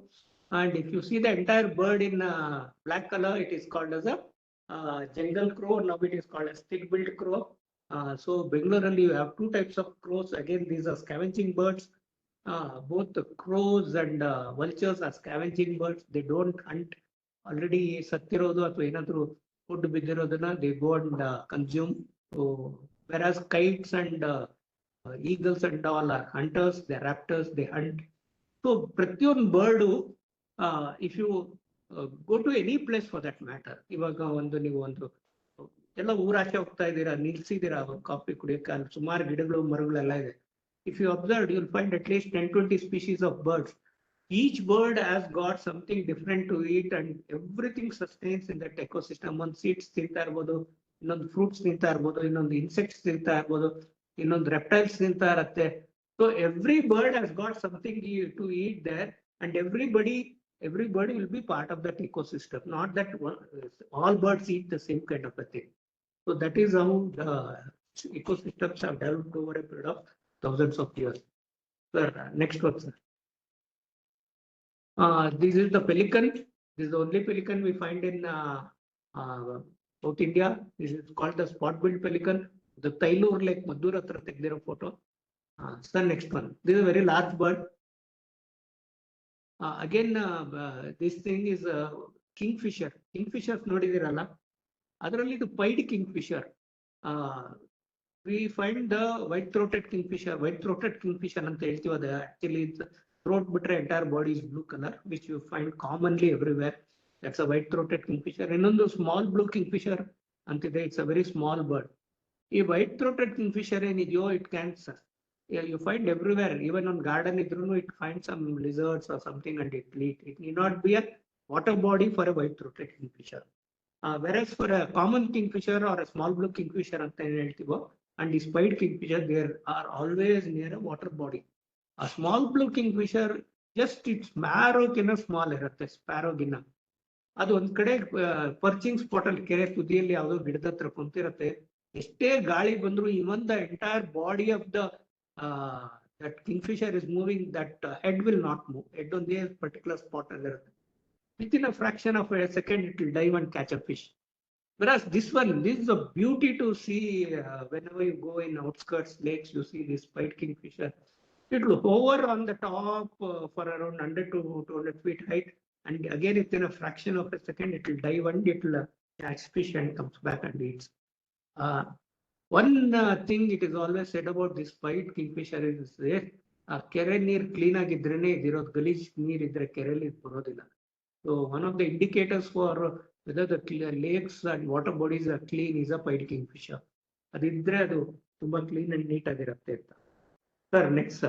And if you see the entire bird in black color, it is called as a jungle crow. Now it is called as thick-billed crow. So Bengaluru, you have two types of crows. Again, these are scavenging birds. Both the crows and vultures are scavenging birds. They don't hunt. Already ಸತ್ತಿರೋದು ಅಥವಾ ಏನಾದ್ರು food ಬಿದ್ದಿರೋದನ್ನ they go and consume. So whereas kites and eagles and all are hunters, they are raptors, they hunt. So ಪ್ರತಿಯೊಂದು bird, if you go to any place for that matter, ಇವಾಗ ನೀವು ಎಲ್ಲ ಊರಾಚೆ ಹೋಗ್ತಾ ಇದ್ದೀರಾ, ನಿಲ್ಸಿದ್ದೀರಾ coffee ಕುಡಿಯಕ್ಕೆ, ಅಲ್ಲಿ ಸುಮಾರು ಗಿಡಗಳು ಮರಗಳೆಲ್ಲ ಇದೆ. If you observe, you will find at least 10-20 species of birds. Each bird has got something different to eat and everything sustains in that ecosystem. ಒಂದು seeds ತಿಂತಾ ಇರ್ಬೋದು, ಇನ್ನೊಂದು ಫ್ರೂಟ್ಸ್ ತಿಂತಾ ಇರ್ಬೋದು, ಇನ್ನೊಂದು ಇನ್ಸೆಕ್ಟ್ಸ್ ತಿಂತಾ ಇರ್ಬೋದು, ಇನ್ನೊಂದು ರೆಪ್ಟೈಲ್ಸ್ ತಿಂತಾ ಇರತ್ತೆ. So every bird has got something to eat there, and everybody will be part of that ecosystem. Not that all birds eat the same kind of a thing. So that is how the ecosystems have developed over a period of thousands of years. Sir, next one, sir. This is the pelican. This is the only pelican we find in South India. This is called the spot-billed pelican. The Tailur Lake Madur hatra tegdiro photo. Sir, next one. This is a very large bird. Again, this thing is kingfisher. Kingfishers ನೋಡಿದಿರಲ್ಲ, ಅದರಲ್ಲಿ ಇದು pied kingfisher. We find the white-throated kingfisher. White-throated kingfisher ಅಂತ ಹೇಳ್ತೀವಿ. ಅದು actually throat ಬಿಟ್ರೆ entire body is blue color, which you find commonly everywhere. That's a white-throated kingfisher. ಇನ್ನೊಂದು small blue kingfisher ಅಂತಿದೆ. It's a very small bird. ಈ white-throated kingfisher ಏನಿದೆಯೋ, it can you find everywhere. Even on garden idrunu, it finds some lizards or something and it eat. It need not be a water body for a white-throated kingfisher. Whereas for a common kingfisher or a small blue kingfisher anta heltivo, and the pied kingfisher, there are always near a water body. A small blue kingfisher, just its marrow kinna small irutte, sparrow ginna. ಅದು ಒಂದ್ ಕಡೆ ಪರ್ಚಿಂಗ್ spot ಅಲ್ಲಿ ಕೆರೆ ತುದಿಯಲ್ಲಿ ಯಾವುದೋ ಗಿಡದ ಹತ್ರ ಕುಂತಿರತ್ತೆ. ಎಷ್ಟೇ ಗಾಳಿ ಬಂದ್ರು, even the entire body of the that kingfisher is moving, that head will not move. Head on this particular spot ಅಲ್ಲಿ ಇರುತ್ತೆ. Within a fraction of a second, it will dive and catch a fish. Whereas this is a beauty to see. Whenever you go in outskirts lakes, you see this pied kingfisher. It will hover on the top for around 100 to 200 feet height, and again within a fraction of a second, it will dive and it will catch fish and comes back and eats. One thing it is always said about this pied kingfisher is ಕೆರೆ ನೀರು clean ಆಗಿದ್ರೇನೆ ಇದಿರೋದು, ಗಲೀಜ್ ನೀರ್ ಇದ್ರೆ ಕೆರೆಯಲ್ಲಿ ಬರೋದಿಲ್ಲ. So one of the indicators for whether the lakes and water bodies are clean is a pied kingfisher. ಅದಿದ್ರೆ ಅದು ತುಂಬಾ clean and neat ಆಗಿರುತ್ತೆ ಅಂತ. ಸರ್ ನೆಕ್ಸ್ಟ್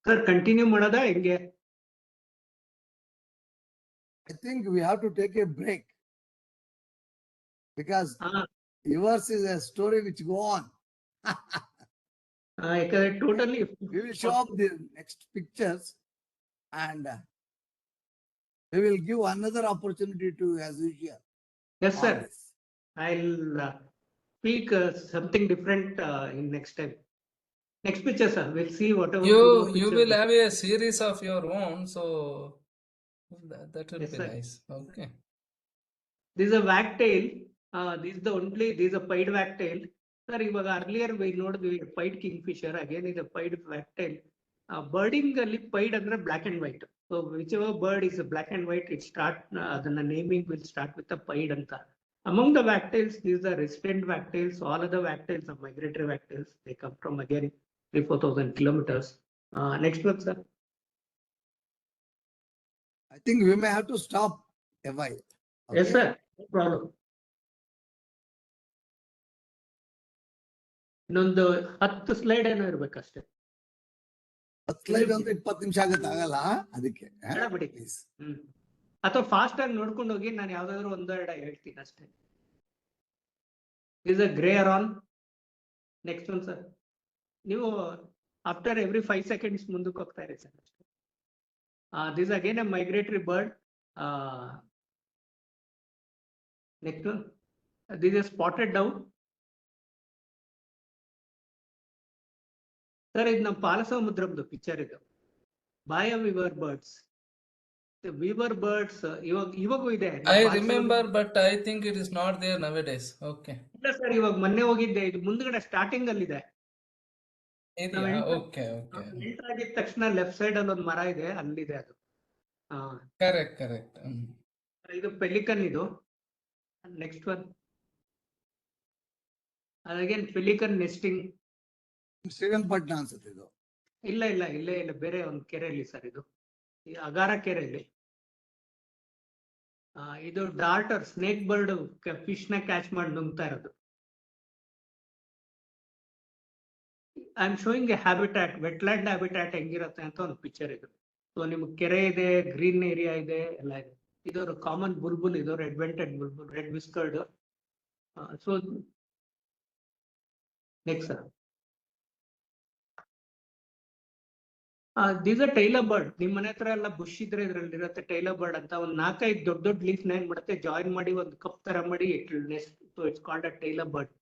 ಸರ್ ಕಂಟಿನ್ಯೂ ಮಾಡೋದಾ ಹೆಂಗೆ? I think we have to take a break because yours is a story which go on. ಯಾಕಂದ್ರೆ totally We will show up the next pictures and we will give another opportunity to as usual. Yes, sir. This. I'll speak something different in next time. Next picture, sir. We'll see whatever. You will have a series of your own, so that will Yes, be sir. nice. Okay. This is a wagtail. This is a pied wagtail. Sir, earlier we noted the pied kingfisher. Again, is a pied wagtail. Birding pied under black and white. So whichever bird is black and white, it start the naming will start with a pied anta. Among the wagtails, these are resident wagtails. All other wagtails are migratory wagtails. They come from again 3,000-4,000 kilometers. Next one, sir. I think we may have to stop a while. Okay? Yes, sir. No problem. ಇನ್ನೊಂದು 10 slide ಏನೋ ಇರ್ಬೇಕಷ್ಟೇ. 10 slide ಅಂದ್ರೆ 20 ನಿಮಿಷ ಆಗಲ್ಲ ಅದಕ್ಕೆ. ಬಿಡಿ. ಅಥವಾ fast ಆಗಿ ನೋಡ್ಕೊಂಡು ಹೋಗಿ, ನಾನು ಯಾವ್ದಾದ್ರು ಒಂದೆರಡು ಹೇಳ್ತೀನಿ ಅಷ್ಟೇ. This is a grey heron. Next one, sir. ನೀವು after every 5 seconds ಮುಂದಕ್ಕೆ ಹೋಗ್ತಾ ಇರಿ sir. This is again a migratory bird. Next one. This is spotted dove. Sir ಇದು ನಮ್ಮ ಪಾಲಸಮುದ್ರದ್ದು ಪಿಕ್ಚರ್ ಇದು. ಬಾಯ ವಿವರ್ ಬರ್ಡ್ಸ್. ವಿವರ್ ಬರ್ಡ್ಸ್ ಇವಾಗೂ ಇದೆ. I remember, but I think it is not there nowadays. Okay. ಇಲ್ಲ ಸರ್, ಇವಾಗ ಮೊನ್ನೆ ಹೋಗಿದ್ದೆ. ಇದು ಮುಂದ್ಗಡೆ ಸ್ಟಾರ್ಟಿಂಗ್ ಅಲ್ಲಿ ಇದೆ. Okay. ಎಂಟರ್ ಆಗಿದ ತಕ್ಷಣ ಲೆಫ್ಟ್ ಸೈಡ್ ಅಲ್ಲಿ ಒಂದು ಮರ ಇದೆ, ಅಲ್ಲಿದೆ ಅದು. Correct. ಇದು ಪೆಲಿಕನ್ ಇದು. Next one. Again pelican nesting. Srirangapatna ಅನ್ಸುತ್ತೆ ಇದು. ಇಲ್ಲ ಬೇರೆ ಒಂದು ಕೆರೆಯಲ್ಲಿ ಸರ್ ಇದು. ಅಗಾರ ಕೆರೆಯಲ್ಲಿ. ಇದು ಡಾರ್ಟರ್ ಸ್ನೇಕ್ ಬರ್ಡ್ ಫಿಶ್ ನ ಕ್ಯಾಚ್ ಮಾಡಿ ನುಂಗ್ತಾ ಇರೋದು. I am showing A habitat, wetland habitat ಹೆಂಗಿರುತ್ತೆ ಅಂತ ಒಂದು ಪಿಕ್ಚರ್ ಇದು. ಸೊ ನಿಮ್ಗೆ ಕೆರೆ ಇದೆ, ಗ್ರೀನ್ ಏರಿಯಾ ಇದೆ, ಎಲ್ಲ ಇದೆ. ಇದು ಕಾಮನ್ ಬುಲ್ಬುಲ್, ಇದು red vented bulbul, red whiskered. So next sir. These are tailor bird. ನಿಮ್ ಮನೆ ಹತ್ರ ಎಲ್ಲ ಬುಷ್ ಇದ್ರೆ ಇದ್ರಲ್ಲಿ ಇರುತ್ತೆ ಟೈಲರ್ ಬರ್ಡ್ ಅಂತ. ಒಂದು 4-5 ದೊಡ್ಡ ಲೀಫ್ ನ ಏನ್ ಮಾಡುತ್ತೆ, ಜಾಯಿನ್ ಮಾಡಿ ಒಂದು ಕಪ್ ತರ ಮಾಡಿ nest. So it's called a tailor bird.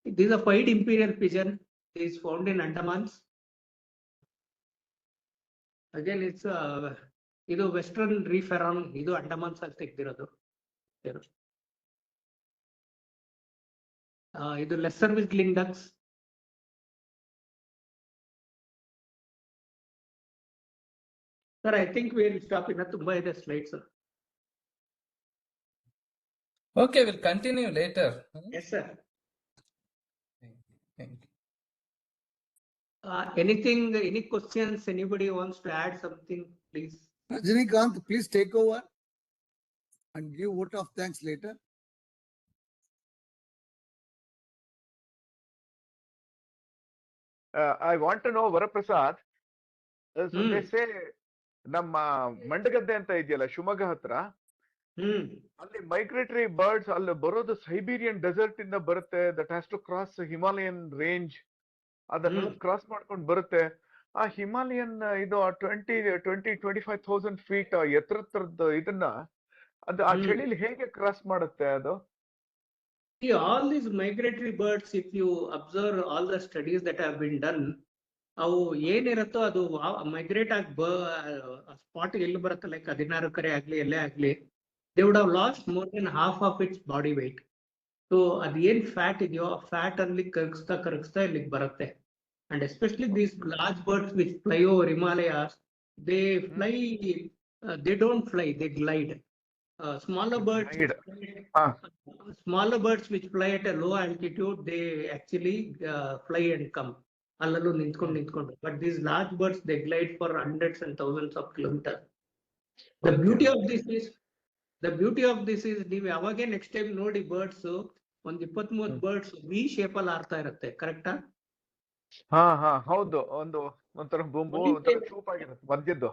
This is a pied imperial pigeon. It is found in Andamans. Again, it's ಇದು ವೆಸ್ಟರ್ನ್ ರೀಫೆರಾನ್. ಇದು ಅಂಡಮಾನ್ಸ್ ಅಲ್ಲಿ ತೆಗ್ದಿರೋದು. ಇದು lesser whistling ducks. Sir I think we will stop. ಇನ್ನ ತುಂಬಾ ಇದೆ slides. Okay, we'll continue later. Yes sir. Thank you. Anything, any questions? Anybody wants to add something, please? Rajanikanth, please take over and give vote of thanks later. I want to know, Vara Prasad. So they say, ನಮ್ಮ ಮಂಡಗದ್ದೆ ಅಂತ ಇದೆಯಲ್ಲ ಶಿವಮೊಗ್ಗ ಹತ್ರ, ಅಲ್ಲಿ migratory birds ಅಲ್ಲಿ ಬರೋದು Siberian desert ಇಂದ ಬರುತ್ತೆ. That has to cross Himalayan range. ಅದನ್ನೆಲ್ಲ ಕ್ರಾಸ್ ಮಾಡ್ಕೊಂಡು ಬರುತ್ತೆ. ಆ ಹಿಮಾಲಯನ್ ಇದು 25,000 ಫೀಟ್ ಎತ್ತರದ್ದು ಇದನ್ನ ಅದು ಆ ಚಳಿಲಿ ಹೇಗೆ ಕ್ರಾಸ್ ಮಾಡುತ್ತೆ ಅದು? See, all these migratory birds, if you observe all the studies that have been done, ಅವು ಏನಿರುತ್ತೋ ಅದು ಮೈಗ್ರೇಟ್ ಆಗಿ ಸ್ಪಾಟ್ ಎಲ್ಲಿ ಬರುತ್ತೆ, ಲೈಕ್ 16 ಕರೆ ಆಗ್ಲಿ ಎಲ್ಲೇ ಆಗ್ಲಿ, they would have lost more than half of its body weight. So ಅದು ಏನ್ ಫ್ಯಾಟ್ ಇದೆಯೋ ಆ ಫ್ಯಾಟ್ ಅಲ್ಲಿ ಕರಗಿಸ್ತಾ ಇಲ್ಲಿಗೆ ಬರುತ್ತೆ. And especially these large birds which fly over Himalayas, they fly, they don't fly, they glide. Smaller birds which fly at a low altitude, they actually fly and come. Allallu nintkondu. But these large birds, they glide for hundreds and thousands of kilometers. The beauty of this is ನೀವು ಯಾವಾಗ next time ನೋಡಿ birds, ಒಂದು 23 birds V shape ಅಲ್ಲಿ ಆಡ್ತಾ ಇರುತ್ತೆ. ಕರೆಕ್ಟಾ? ಹೌದು. ಒಂಥರ ಬೊಂಬು, ಒಂಥರ ಚೂಪ್ ಆಗಿರುತ್ತೆ ಮಧ್ಯದ್ದು.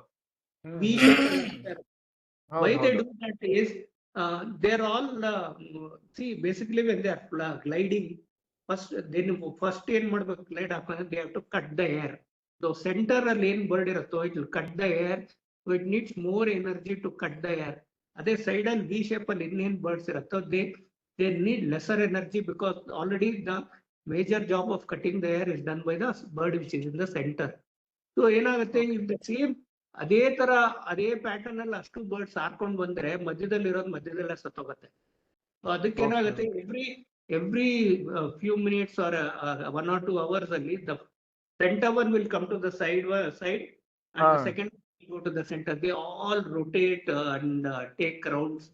ವಿ ಶೇಪ್ ಅಲ್ಲಿ ಆಡ್ತಾ ಇರುತ್ತೆ. Why they do that is, they're all see, basically when they are gliding, first ಏನ್ ಮಾಡ್ಬೇಕು, ಗ್ಲೈಡ್ ಹಾಕೊಂಡ್ರೆ they have to cut the air. So center ಅಲ್ಲಿ ಏನ್ ಬರ್ಡ್ ಇರುತ್ತೋ it will cut the air, so it needs more energy to cut the air. ಅದೇ side ಅಲ್ಲಿ V shape ಅಲ್ಲಿ ಇನ್ನೇನ್ ಬರ್ಡ್ಸ್ ಇರುತ್ತೋ they need lesser energy, because already the major job of cutting the air is done by the bird which is in the center. So ಏನಾಗುತ್ತೆ, if the same ಅದೇ ತರ ಅದೇ pattern ಅಲ್ಲಿ ಅಷ್ಟು birds ಹಾರ್ಕೊಂಡ್ ಬಂದ್ರೆ ಮಧ್ಯದಲ್ಲಿ ಇರೋದು ಮಧ್ಯದಲ್ಲೇ ಸತ್ತೋಗುತ್ತೆ. ಅದಕ್ಕೆ ಏನಾಗುತ್ತೆ, every few minutes R 1 or 2 hours ಅಲ್ಲಿ the center one will come to the side and the second will go to the center. They all rotate and take rounds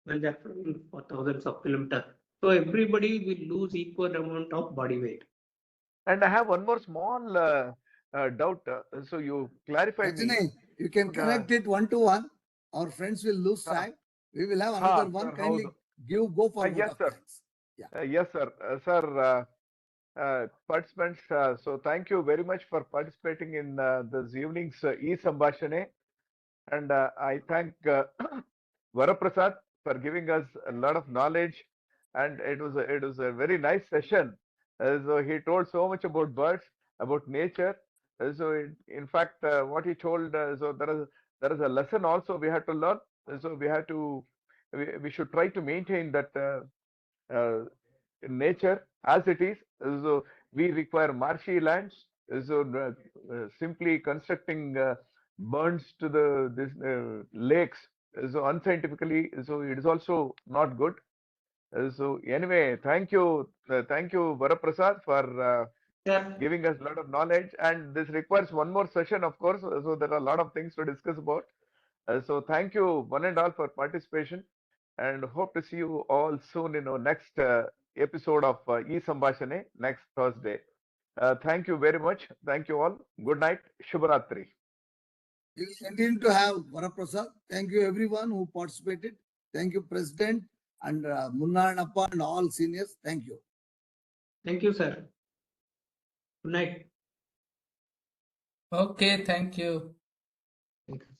when they are flying for thousands of kilometers. So everybody will lose equal amount of body weight. And I have one more small doubt. So you clarified me. You can connect it 1-to-1. Our friends will lose time. We will have another one. Sir, Kindly go for yes, vote sir. of thanks. Yeah. Yes, sir. Sir, participants, so thank you very much for participating in this evening's Sambhashane. And I thank Vara Prasad for giving us a lot of knowledge. And it was a very nice session. So he told so much about birds, about nature. In fact, what he told, so there is a lesson also we have to learn. So we should try to maintain that nature as it is. So we require marshy lands. So simply constructing burns to the this lakes. So unscientifically, so it is also not good. So anyway, thank you, Vara Prasad, for Yeah. giving us a lot of knowledge. And this requires one more session, of course. So there are a lot of things to discuss about. So thank you, one and all, for participation, and hope to see you all soon in our next episode of Sambhashane next Thursday. Thank you very much. Thank you all. Good night. Shubharatri. We will continue to have Vara Prasad. Thank you everyone who participated. Thank you, President and Munna and Appa and all seniors. Thank you. Thank you, sir. Good night. Okay, thank you. Thank you.